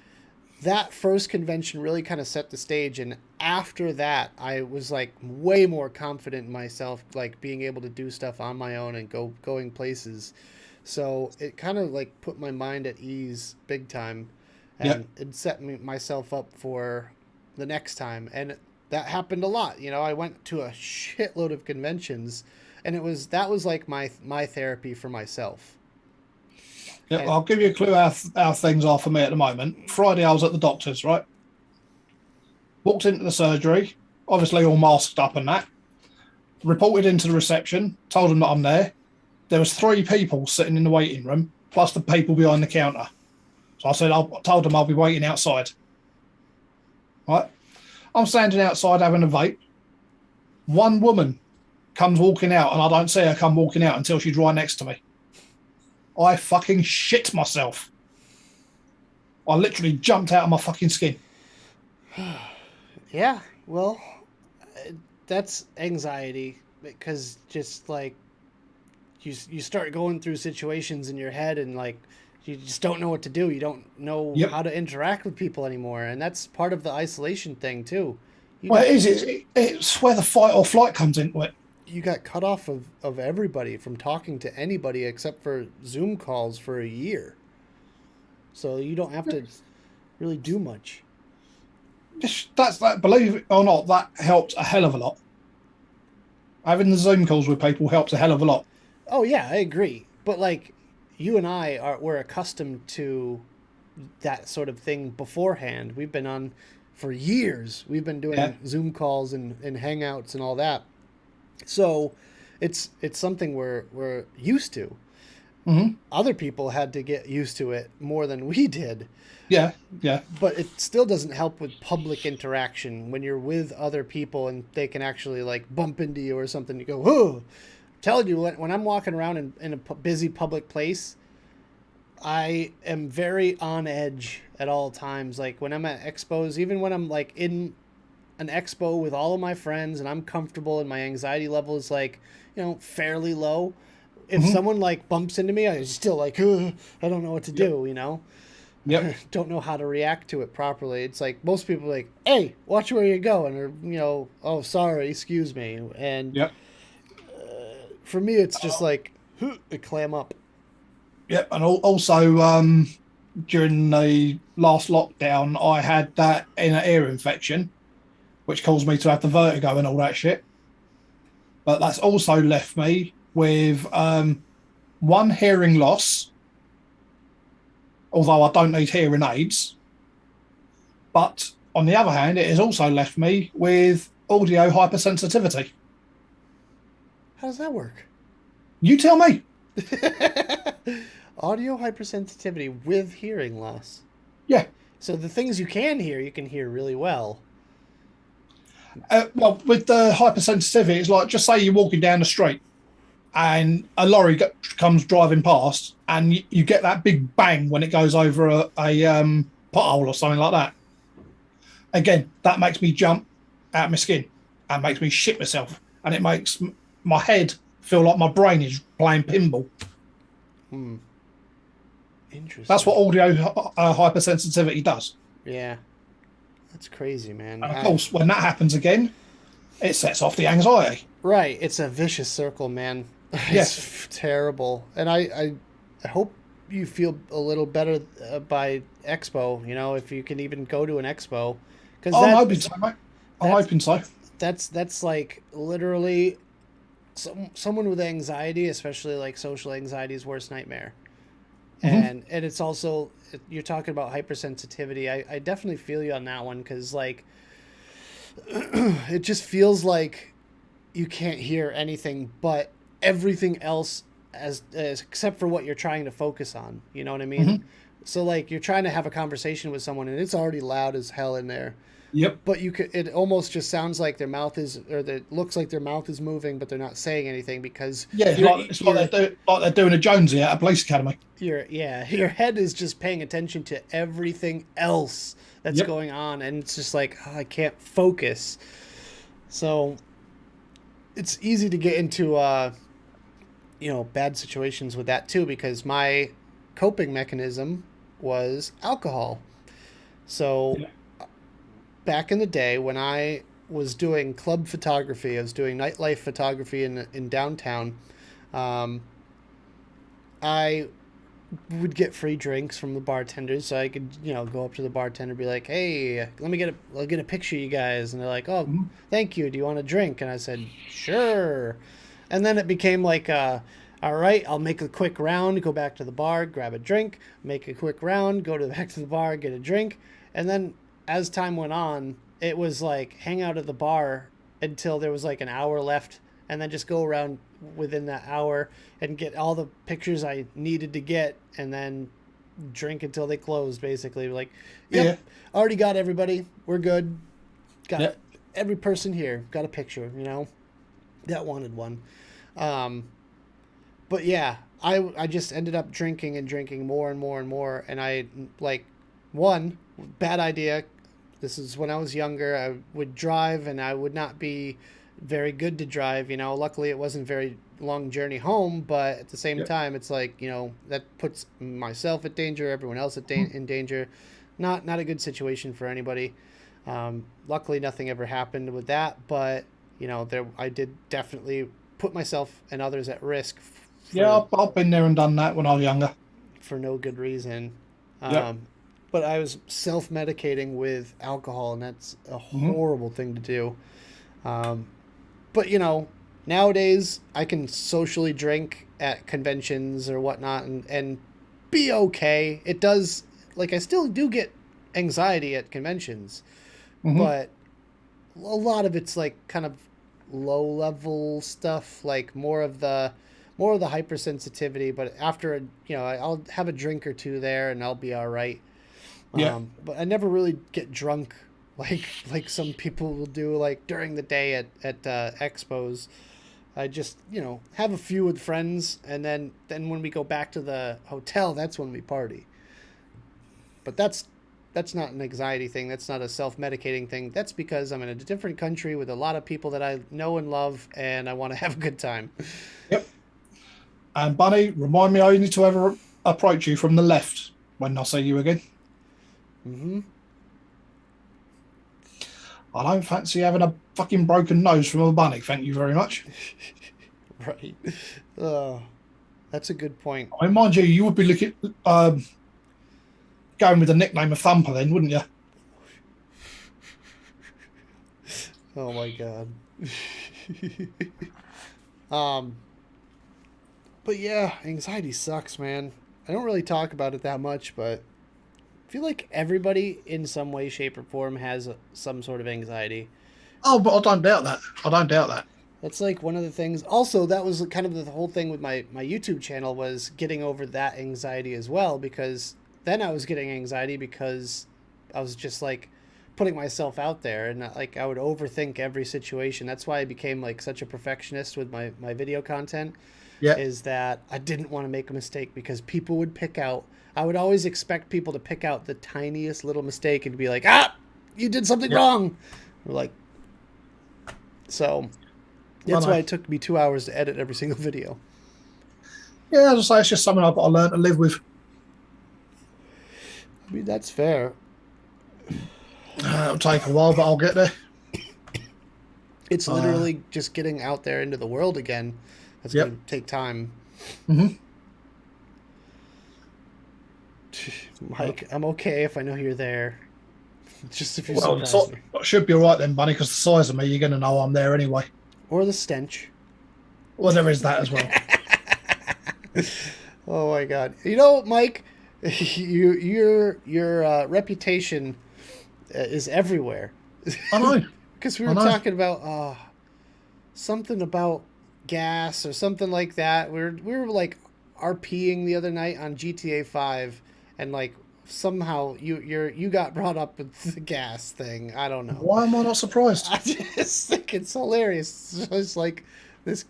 that first convention really kind of set the stage, and after that, I was like way more confident in myself, like being able to do stuff on my own and going places. So it kind of like put my mind at ease big time, Yep. and it set myself up for the next time. And that happened a lot. I went to a shitload of conventions, and that was like my therapy for myself. Yep. And I'll give you a clue how things are for me at the moment. Friday, I was at the doctor's, right? Walked into the surgery, obviously all masked up and that. Reported into the reception, told them that I'm there. There was three people sitting in the waiting room, plus the people behind the counter. So I told them I'll be waiting outside. Right? I'm standing outside having a vape. One woman comes walking out, and I don't see her come walking out until she's right next to me. I fucking shit myself. I literally jumped out of my fucking skin. yeah, well, that's anxiety because just like you start going through situations in your head and like you just don't know what to do. You don't know Yep. how to interact with people anymore, and that's part of the isolation thing too. You Well, got it is. It's where the fight or flight comes into it. you got cut off of everybody from talking to anybody except for Zoom calls for a year. So you don't have to really do much. That's that. Believe it or not, that helped a hell of a lot. Having the Zoom calls with people helps a hell of a lot. Oh yeah, I agree. But like you and we're accustomed to that sort of thing beforehand. We've been on for years. We've been Yeah. doing Zoom calls and hangouts and all that. So it's something we're used to. Hmm. Other people had to get used to it more than we did. Yeah, yeah. But it still doesn't help with public interaction when you're with other people and they can actually like bump into you or something. You go, oh, I'm telling you, when I'm walking around in a busy public place, I am very on edge at all times. Like when I'm at expos, even when I'm like in an expo with all of my friends and I'm comfortable and my anxiety level is like, fairly low. If Hmm. someone like bumps into me, I still like, ugh, I don't know what to Yep, do. yep, Don't know how to react to it properly. It's like most people are like, hey, watch where you're going, or oh, sorry, excuse me. And yep, for me, it's just like, it clam up. yep. And also, during the last lockdown, I had that inner ear infection, which caused me to have the vertigo and all that shit. But that's also left me with one hearing loss, although I don't need hearing aids. But on the other hand, it has also left me with audio hypersensitivity. How does that work? You tell me. Audio hypersensitivity with hearing loss. Yeah. So the things you can hear, you can hear really well. Well, with the hypersensitivity, it's like just say you're walking down the street and a lorry comes driving past, and you get that big bang when it goes over a pothole or something like that. Again, that makes me jump out of my skin and makes me shit myself, and it makes my head feel like my brain is playing pinball. Hmm. Interesting. That's what audio hypersensitivity does. Yeah, that's crazy, man. And of course, when that happens again, it sets off the anxiety. Right, it's a vicious circle, man. Yes. It's terrible, and I hope you feel a little better by Expo. If you can even go to an Expo, because I'm hoping so, mate. I'm that's hoping so. that's like literally someone with anxiety, especially like social anxiety's worst nightmare. Hmm. And it's also, you're talking about hypersensitivity. I definitely feel you on that one because like it just feels like you can't hear anything but everything else as except for what you're trying to focus on. You know what I mean? Hmm. So like you're trying to have a conversation with someone and it's already loud as hell in there. Yep. But it almost just sounds like their mouth is, or it looks like their mouth is moving, but they're not saying anything because Yeah, it's like they're doing a Jonesy at a police academy. your head is just paying attention to everything else that's Yep. going on, and it's just like, oh, I can't focus. So it's easy to get into bad situations with that too because my coping mechanism was alcohol. So Yeah. back in the day when I was doing club photography, I was doing nightlife photography in downtown. Um, I would get free drinks from the bartenders, so I could go up to the bartender and be like, "Hey, I'll get a picture of you guys," and they're like, "Oh, Mhm. thank you. Do you want a drink?" And I said, "Sure." And then it became like, all right, I'll make a quick round, go back to the bar, grab a drink, make a quick round, go back to the bar, get a drink, and then as time went on, it was like hang out at the bar until there was like an hour left, and then just go around within that hour and get all the pictures I needed to get, and then drink until they closed. Basically, like, Yeah. yep, already got everybody. We're good. Got Yep. every person here. Got a picture. That wanted one. Um, but yeah, I just ended up drinking and drinking more and more and more, and I like one bad idea. This is when I was younger. I would drive, and I would not be very good to drive. Luckily, it wasn't a very long journey home, but at the same Yep. time, it's like that puts myself at danger, everyone else in danger. Not a good situation for anybody. Luckily, nothing ever happened with that, but there I did definitely put myself and others at risk Yeah, for I've been there and done that when I was younger. no good reason. Yep. But I was self medicating with alcohol, and that's a Hmm. horrible thing to do. Um, but nowadays I can socially drink at conventions or whatnot and be okay. It does, like, I still do get anxiety at conventions, Hmm. but a lot of it's like kind of low level stuff, like more of the more of the hypersensitivity. But after I'll have a drink or two there, and I'll be all right. Yeah. But I never really get drunk like some people will do like during the day at expos. I just have a few with friends, and then when we go back to the hotel, that's when we party. But that's not an anxiety thing. That's not a self-medicating thing. That's because I'm in a different country with a lot of people that I know and love, and I want to have a good time. Yep. And Bunny, remind me only to ever approach you from the left when I see you again. Mm-hmm. I don't fancy having a fucking broken nose from a bunny. Thank you very much. Right. Oh, that's a good point. I mean, mind you, you would be looking going with the nickname of Thumper then, wouldn't you? Oh my god. um, but yeah, anxiety sucks, man. I don't really talk about it that much, but I feel like everybody in some way, shape, or form has some sort of anxiety. Oh, but I don't doubt that. I don't doubt that. That's like one of the things. Also, that was kind of the whole thing with my YouTube channel, was getting over that anxiety as well, because then I was getting anxiety because I was just like putting myself out there, and like I would overthink every situation. That's why I became like such a perfectionist with my video content, Yeah. is that I didn't want to make a mistake, because people would pick out, I would always expect people to pick out the tiniest little mistake and be like, ah, you did something wrong. We're like, so that's why it took me 2 hours to edit every single video. Yeah, as I say, it's just something I've got to learn to live with. I mean, that's fair. It'll take a while, but I'll get there. It's literally just getting out there into the world again. That's going to take time. Mm-hmm. Mike, I'm okay if I know you're there. Just if you Well, surprise me. it should be all right then, Bunny, because the size of me, you're going to know I'm there anyway. Or the stench. Well, there is that as well. Oh my god! You know, Mike, your reputation is everywhere. I know. Because we were talking about something about gas or something like that. We were like RPing the other night on GTA 5, and like somehow you got brought up with the gas thing. I don't know. Why am I not surprised? I just think it's hilarious. It's just like this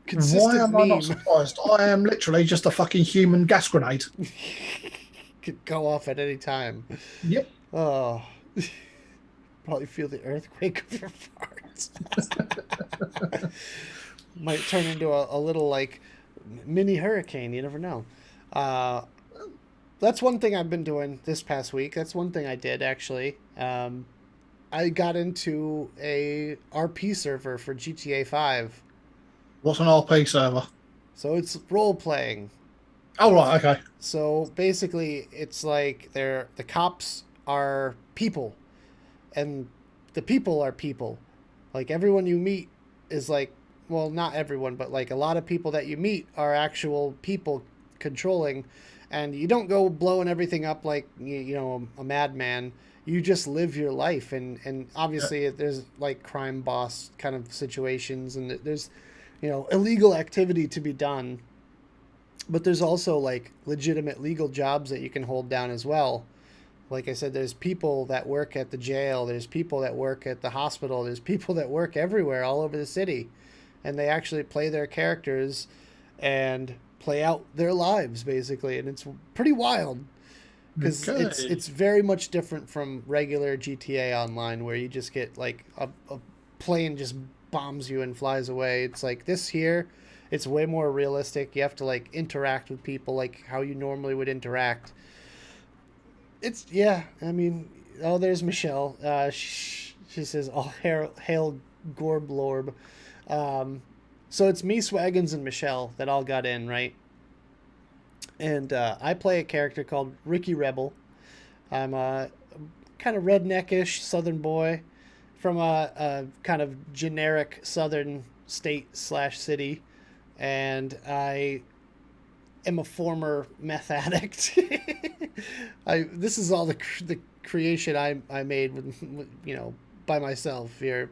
consistent Why am I meme. not surprised? I am literally just a fucking human gas grenade. Could go off at any time. Yep. Oh, probably feel the earthquake of your farts. Might turn into a little like mini hurricane. You never know. That's one thing I've been doing this past week. That's one thing I did actually. I got into a RP server for GTA 5. What's an RP server? So it's role playing. Oh, right, okay. So basically, it's like the cops are people, and the people are people. Like everyone you meet is like, well, not everyone, but like a lot of people that you meet are actual people controlling, and you don't go blowing everything up like a madman. You just live your life, and obviously there's like crime boss kind of situations, and there's illegal activity to be done. But there's also like legitimate legal jobs that you can hold down as well. Like I said, there's people that work at the jail, there's people that work at the hospital, there's people that work everywhere all over the city. And they actually play their characters and play out their lives basically, and it's pretty wild. Because it's very much different from regular GTA Online, where you just get like a plane just bombs you and flies away. It's like this here, it's way more realistic. You have to like interact with people like how you normally would interact. It's I mean, oh, there's Michelle. She says, "All hail Gorblorb." So it's me, Swaggins, and Michelle that all got in, right? And I play a character called Ricky Rebel. I'm a kind of redneckish Southern boy from a kind of generic Southern state/city, and I am a former meth addict. This is all the creation I made with by myself here,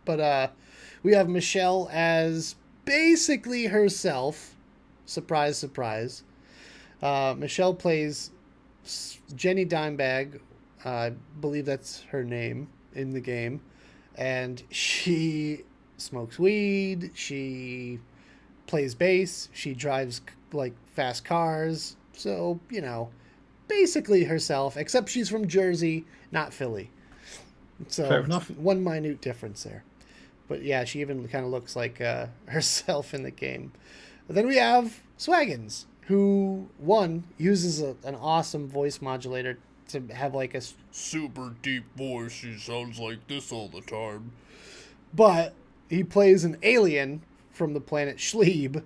but we have Michelle as basically herself. Surprise, surprise. Michelle plays Jenny Dimebag. I believe that's her name in the game. And she smokes weed. She plays bass. She drives like fast cars. So, basically herself, except she's from Jersey, not Philly. Fair So, enough. one minute difference there. But yeah, she even kind of looks like herself in the game. But then we have Swaggins, who, one, uses an awesome voice modulator to have like a super deep voice. She sounds like this all the time. But he plays an alien from the planet Schlieb,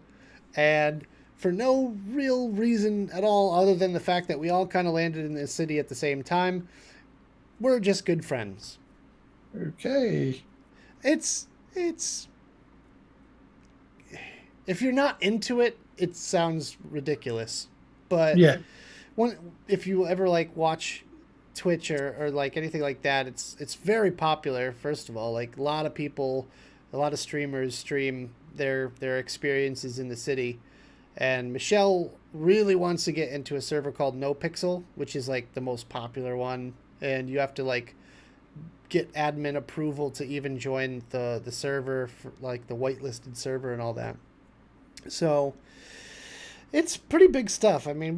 and for no real reason at all other than the fact that we all kind of landed in this city at the same time, we're just good friends. Okay. It's if you're not into it, it sounds ridiculous. But Yeah. if you ever like watch Twitch or like anything like that, it's very popular. First of all, like a lot of people, a lot of streamers stream their experiences in the city, and Michelle really wants to get into a server called No Pixel, which is like the most popular one, and you have to like get admin approval to even join the server for like the whitelisted server and all that. So it's pretty big stuff. I mean,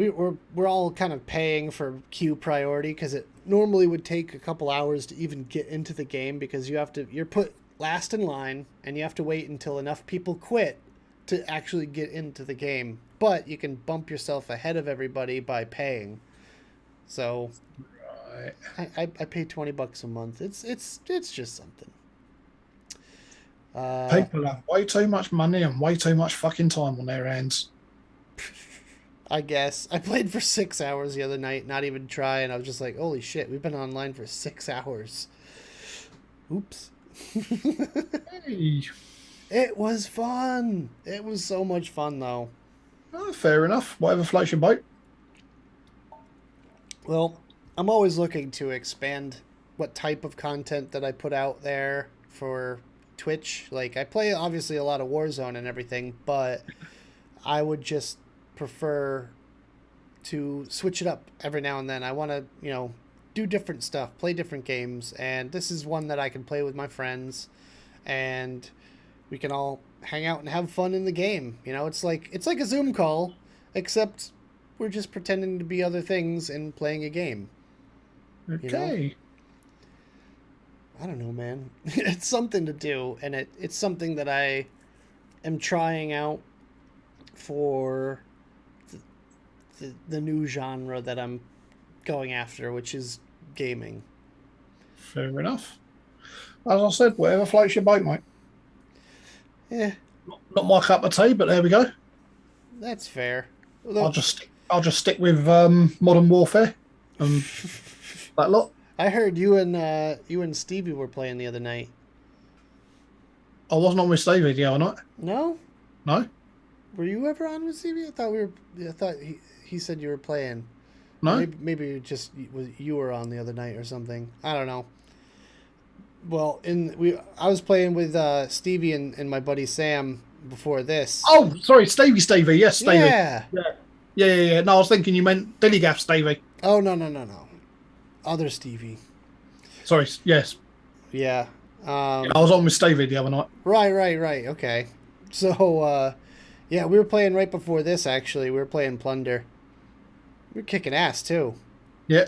we're all kind of paying for queue priority because it normally would take a couple hours to even get into the game because you're put last in line and you have to wait until enough people quit to actually get into the game. But you can bump yourself ahead of everybody by paying. So Right. I pay $20 a month. It's just something. People have way too much money and way too much fucking time on their hands. I guess I played for 6 hours the other night, not even trying. I was just like, holy shit, we've been online for 6 hours. Oops. Hey. It was fun. It was so much fun, though. Oh, fair enough. Whatever floats your boat. Well, I'm always looking to expand what type of content that I put out there for Twitch. Like, I play obviously a lot of Warzone and everything, but I would just prefer to switch it up every now and then. I want to, do different stuff, play different games, and this is one that I can play with my friends, and we can all hang out and have fun in the game. It's like a Zoom call, except we're just pretending to be other things and playing a game. Okay. I don't know, man. It's something to do, and it's something that I am trying out for the new genre that I'm going after, which is gaming. Fair enough. As I said, whatever floats your boat, mate. Yeah, Not my cup of tea, but there we go. that's fair. I'll just stick with Modern Warfare and that lot. I heard you and Stevie were playing the other night. I wasn't on with Stevie the other night. No, No, were you ever on with Stevie? I thought he said you were playing. Or no. maybe you were on the other night or something. I don't know. Well, I was playing with Stevie and my buddy Sam before this. Oh, sorry, Stevie. Yes, Stevie. Yeah. Yeah. No, I was thinking you meant Dillygaff Stevie. Oh no. Other Stevie. Sorry, yes. Yeah. I was on with Stevie the other night. Right. Okay. So, yeah, we were playing right before this. Actually, we were playing Plunder. We were kicking ass too. Yeah.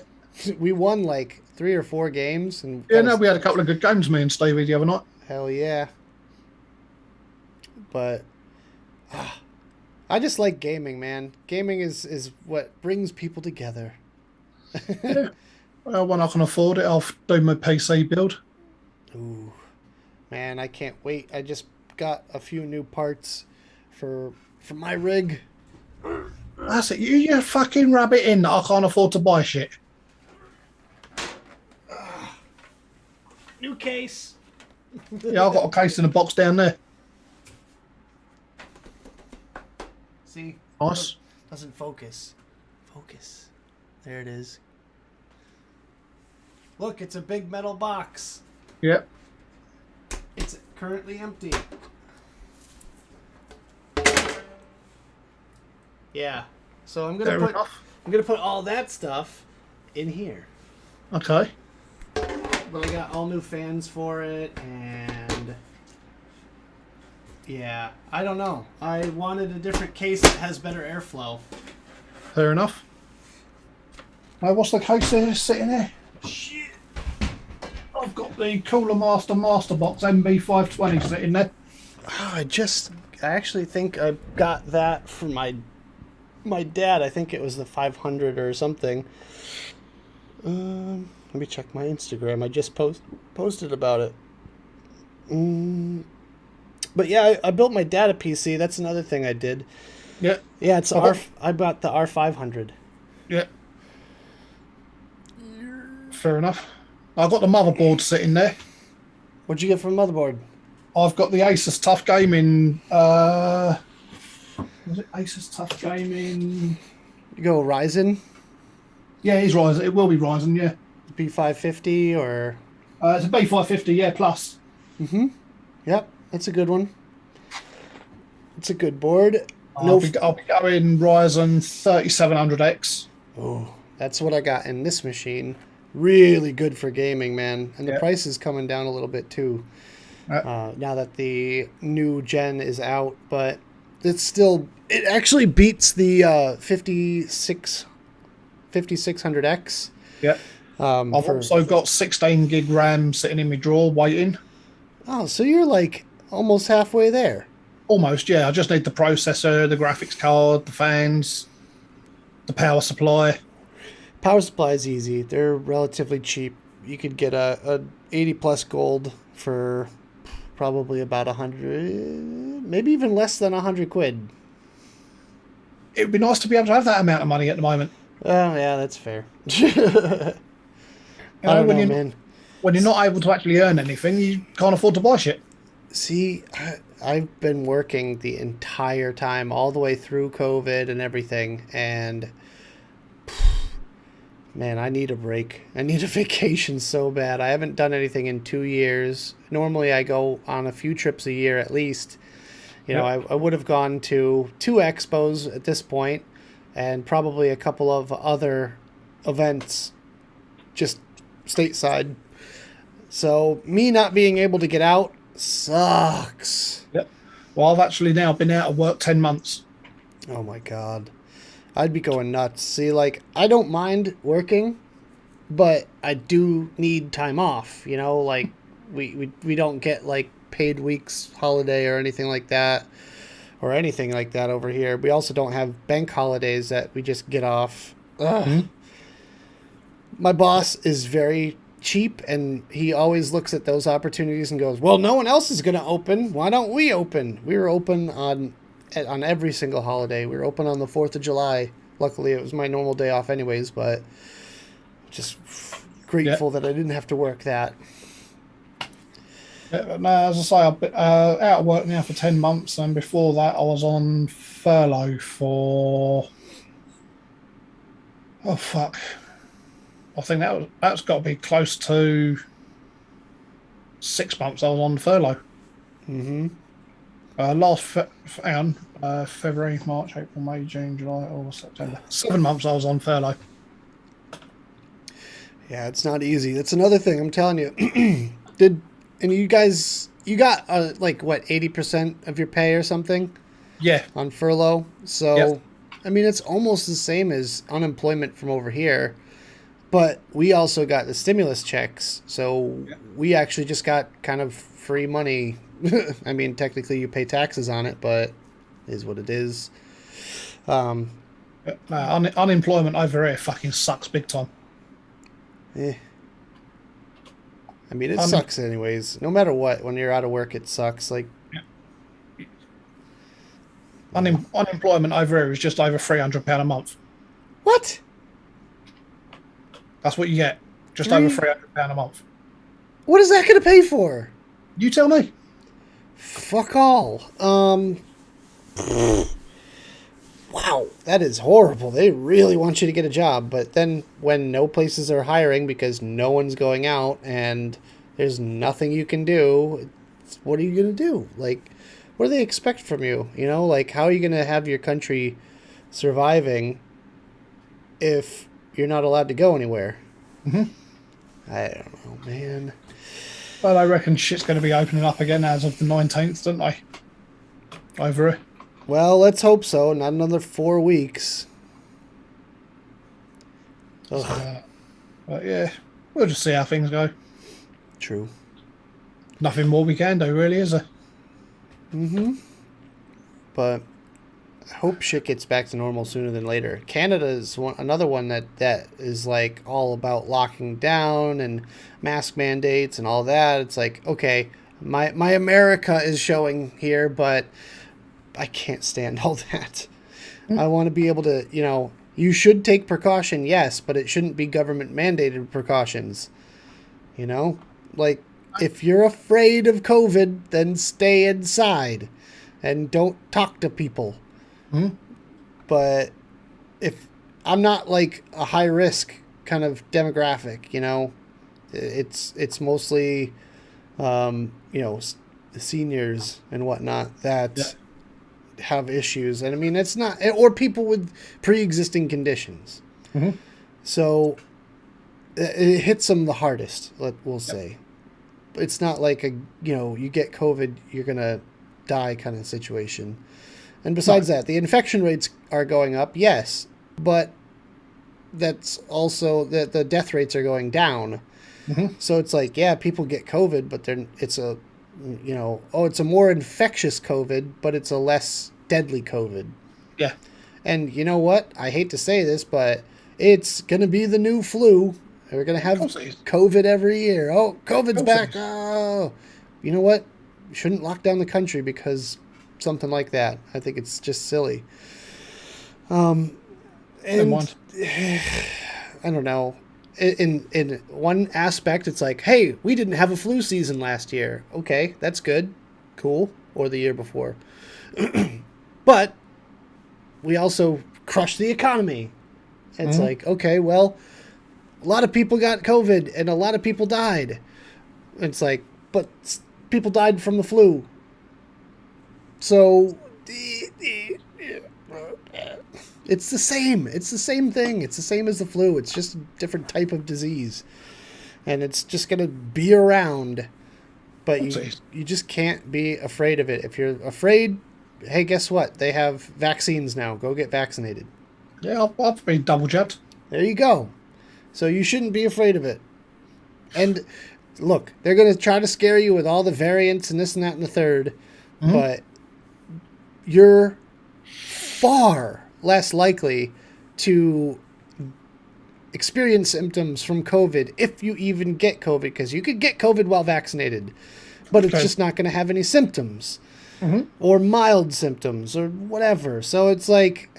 We won like 3 or 4 games, and Yeah, no, we had a couple of good games, me and Stevie, the other night. hell yeah. But I just like gaming, man. Gaming is what brings people together. Yeah. Well, when I can afford it, I'll do my PC build. Ooh, man, I can't wait. I just got a few new parts for my rig. That's it. You fucking rub it in that I can't afford to buy shit. New case. Yeah, I've got a case in a box down there. See? Nice. Doesn't focus. Focus. There it is. Look, it's a big metal box. Yeah. It's currently empty. Yeah. So Fair enough. I'm gonna put all that stuff in here. Okay. But I got all new fans for it, and yeah, I don't know. I wanted a different case that has better airflow. Fair enough. What's the case there sitting there? Shit. I've got the Cooler Master Box MB520 sitting there. Oh, I actually think I got that from my dad. I think it was the 500 or something. Let me check my Instagram. I just posted about it. But yeah, I built my dad a PC. That's another thing I did. Yeah. Yeah, I bought the R500. Yeah. Fair enough. I've got the motherboard sitting there. What'd you get from motherboard? I've got the Asus Tough Gaming. Was it Asus Tough Gaming? You go Ryzen? Yeah, it is Ryzen. It will be Ryzen, yeah. B550 or... It's a B550, yeah, plus. Yep, that's a good one. It's a good board. I'll be going Ryzen 3700X. Oh, that's what I got in this machine. Really good for gaming, man. And the price is coming down a little bit too. Now that the new gen is out, but it actually beats the 5600X. Yeah. I've also got 16 gig RAM sitting in my drawer waiting. Oh, so you're like almost halfway there. Almost, yeah. I just need the processor, the graphics card, the fans, the power supply. Power supply is easy. They're relatively cheap. You could get a 80 plus gold for probably about 100, maybe even less than 100 quid. It would be nice to be able to have that amount of money at the moment. Oh, yeah, that's fair. I don't know, man. When you're not able to actually earn anything, you can't afford to buy shit. See, I've been working the entire time, all the way through COVID and everything, and man, I need a break. I need a vacation so bad. I haven't done anything in 2 years. Normally, I go on a few trips a year at least. You know, I would have gone to 2 expos at this point, and probably a couple of other events just stateside. So me not being able to get out sucks. Yep. Well, I've actually now been out of work 10 months. Oh my God. I'd be going nuts. See, like, I don't mind working, but I do need time off. You know, like, we don't get, like, paid weeks holiday or anything like that. Or anything like that over here. We also don't have bank holidays that we just get off. Ugh. My boss is very cheap, and he always looks at those opportunities and goes, well, no one else is going to open. Why don't we open? We were open on every single holiday. We were open on the 4th of July. Luckily, it was my normal day off anyways, but just grateful that I didn't have to work that. Yeah, no, as I say, I've been out of work now for 10 months, and before that I was on furlough for... Oh, fuck. I think that's got to be close to 6 months I was on furlough. February, March, April, May, June, July, August, September. 7 months I was on furlough. Yeah, it's not easy. That's another thing, I'm telling you. And you guys, you got like what, 80% of your pay or something? Yeah. On furlough. So, I mean, it's almost the same as unemployment from over here. But we also got the stimulus checks. So we actually just got kind of free money. I mean, technically you pay taxes on it, but it is what it is. Unemployment over here fucking sucks big time. Yeah. I mean, it sucks anyways. No matter what, when you're out of work, it sucks. Like, unemployment over here is just over £300 a month. What? That's what you get. Just over £300 a month. What is that going to pay for? You tell me. Fuck all. Wow, that is horrible. They really want you to get a job, but then when no places are hiring because no one's going out and there's nothing you can do, what are you going to do? Like, what do they expect from you? You know, like, how are you going to have your country surviving if you're not allowed to go anywhere? Hmm. I don't know, man. But I reckon shit's going to be opening up again as of the 19th, don't they? Over it. Well, let's hope so. Not another 4 weeks. So, Ugh, but yeah, we'll just see how things go. true. Nothing more we can do, really, is there? But I hope shit gets back to normal sooner than later. Canada is another one that is like all about locking down and mask mandates and all that. It's like, okay, my America is showing here, but I can't stand all that. I want to be able to, you should take precaution, yes, but it shouldn't be government mandated precautions. Like, if you're afraid of COVID, then stay inside and don't talk to people. Hmm. But if I'm not like a high risk kind of demographic, it's mostly, the seniors and whatnot that Yeah. have issues. And I mean, it's not, or people with pre-existing conditions. Hmm. So it hits them the hardest, we'll say. It's not like you get COVID, you're going to die kind of situation. And besides that, the infection rates are going up, yes, but that's also the death rates are going down. Hmm. So it's like, yeah, people get COVID, but it's a, it's a more infectious COVID, but it's a less deadly COVID. Yeah. And you know what? I hate to say this, but it's going to be the new flu. We're going to have COVID every year. Oh, COVID's back. Oh, you know what? You shouldn't lock down the country because something like that. I think it's just silly. And I don't know. In one aspect, it's like, hey, we didn't have a flu season last year. Okay, that's good. Cool. Or the year before. But we also crushed the economy. It's like, okay, well, a lot of people got COVID and a lot of people died. It's like, but people died from the flu. So it's the same. It's the same thing. It's the same as the flu. It's just a different type of disease. And it's just going to be around. But you just can't be afraid of it. If you're afraid, hey, guess what? They have vaccines now. Go get vaccinated. Yeah, I've been double jabbed. There you go. So you shouldn't be afraid of it. And look, they're going to try to scare you with all the variants and this and that and the third. But you're far less likely to experience symptoms from COVID if you even get COVID, because you could get COVID while vaccinated, but it's just not going to have any symptoms or mild symptoms or whatever. So it's like,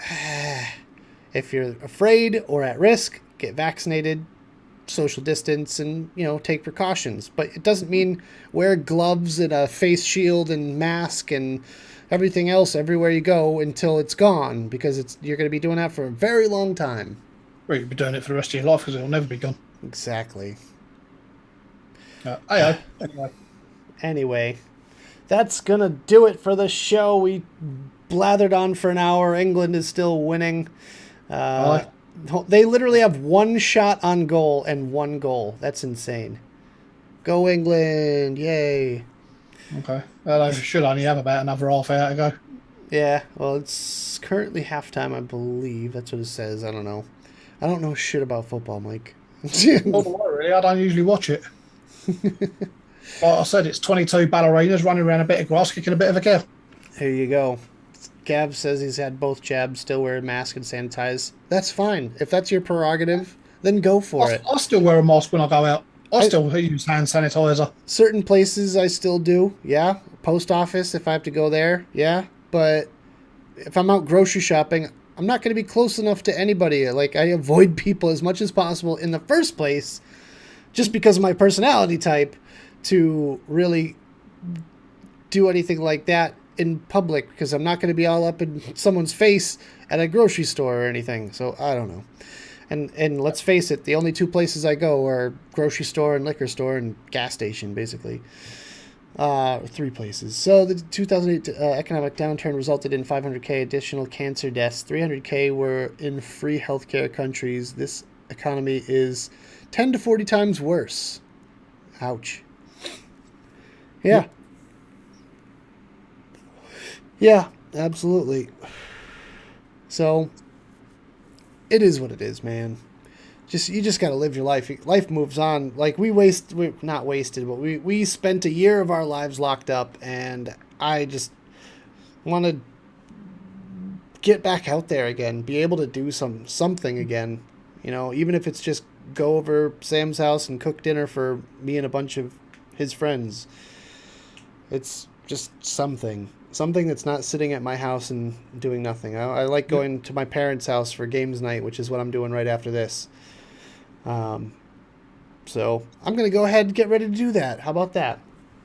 if you're afraid or at risk, get vaccinated, social distance, and, take precautions. But it doesn't mean wear gloves and a face shield and mask and everything else everywhere you go until it's gone, because you're going to be doing that for a very long time. Well, you'll be doing it for the rest of your life because it'll never be gone. Exactly. Anyway, that's going to do it for the show. We blathered on for an hour. England is still winning. They literally have one shot on goal and one goal. That's insane. Go England. Yay. Okay. Well, they should only have about another half hour to go. Yeah, well, it's currently halftime, I believe. That's what it says. I don't know. I don't know shit about football, Mike. Not to worry, really. I don't usually watch it. Like I said, it's 22 ballerinas running around a bit of grass, kicking a bit of a cow. Here you go. Gav says he's had both jabs, still wear a mask and sanitize. That's fine. If that's your prerogative, then go for it. I still wear a mask when I go out. I still use hand sanitizer. Certain places I still do, yeah. Post office, if I have to go there, yeah. But if I'm out grocery shopping, I'm not going to be close enough to anybody. Like, I avoid people as much as possible in the first place, just because of my personality type, to really do anything like that in public, because I'm not going to be all up in someone's face at a grocery store or anything. So I don't know. And let's face it, the only two places I go are grocery store and liquor store and gas station, basically. 3 places. So the 2008 economic downturn resulted in 500K additional cancer deaths. 300K were in free healthcare countries. This economy is 10 to 40 times worse. Ouch. Yeah. Yeah, absolutely. So it is what it is, man. You just got to live your life. Life moves on. Like we not wasted, but we spent a year of our lives locked up, and I just want to get back out there again, be able to do something again. You know, even if it's just go over Sam's house and cook dinner for me and a bunch of his friends. It's just something that's not sitting at my house and doing nothing. I like going to my parents' house for games night, which is what I'm doing right after this. So I'm going to go ahead and get ready to do that. How about that?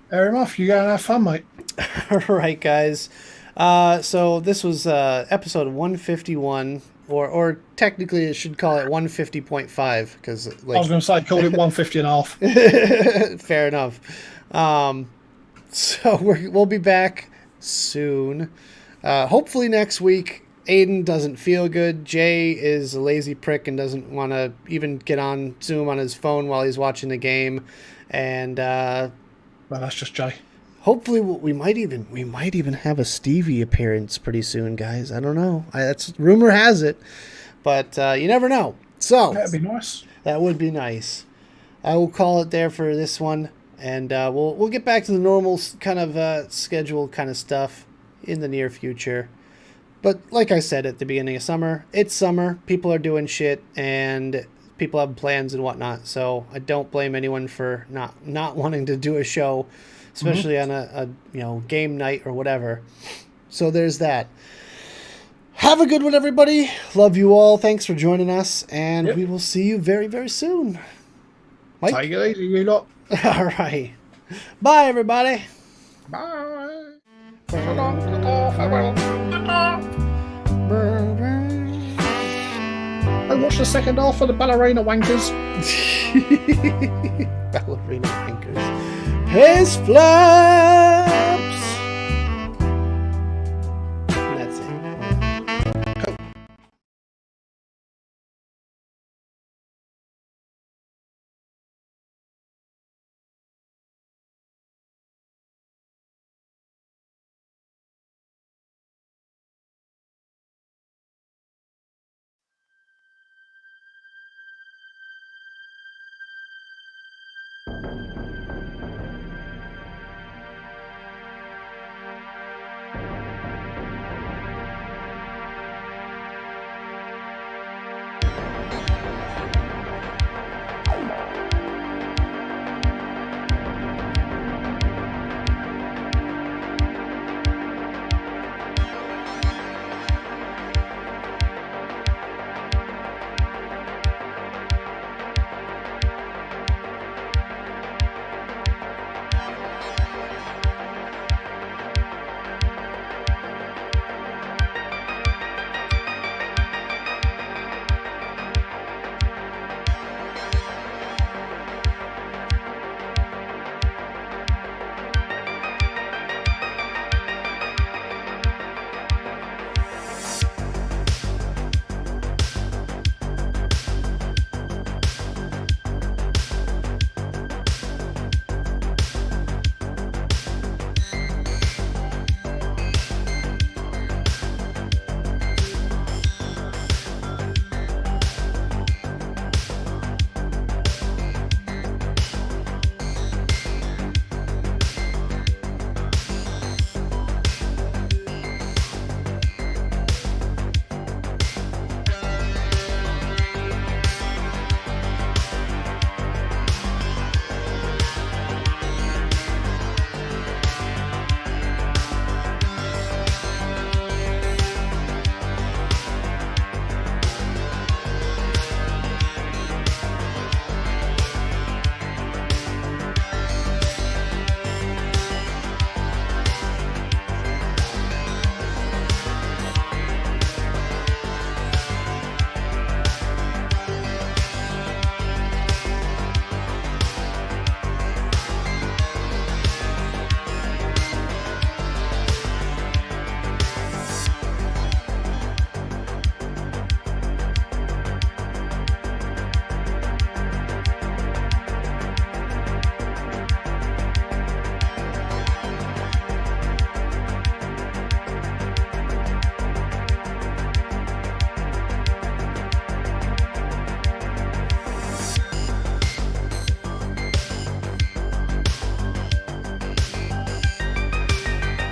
Fair enough. You gotta have fun, mate. All right, guys. So this was episode 151, or technically it should call it 150.5 because I was going to say call it 150 and a half. Fair enough. So we'll be back soon. Hopefully next week. Aiden doesn't feel good. Jay is a lazy prick and doesn't want to even get on Zoom on his phone while he's watching the game. And well, that's just Jay. Hopefully we might even have a Stevie appearance pretty soon, guys. I don't know. That's rumor has it, but you never know. So That'd be nice. That would be nice. I will call it there for this one, and we'll get back to the normal kind of schedule kind of stuff in the near future. But like I said at the beginning of summer, it's summer. People are doing shit, and people have plans and whatnot. So I don't blame anyone for not wanting to do a show, especially on a game night or whatever. So there's that. Have a good one, everybody. Love you all. Thanks for joining us, and we will see you very, very soon. Mike? Take it easy, you lot. All right. Bye, everybody. Bye. I watched the second half of the Ballerina Wankers. Ballerina Wankers. His flag.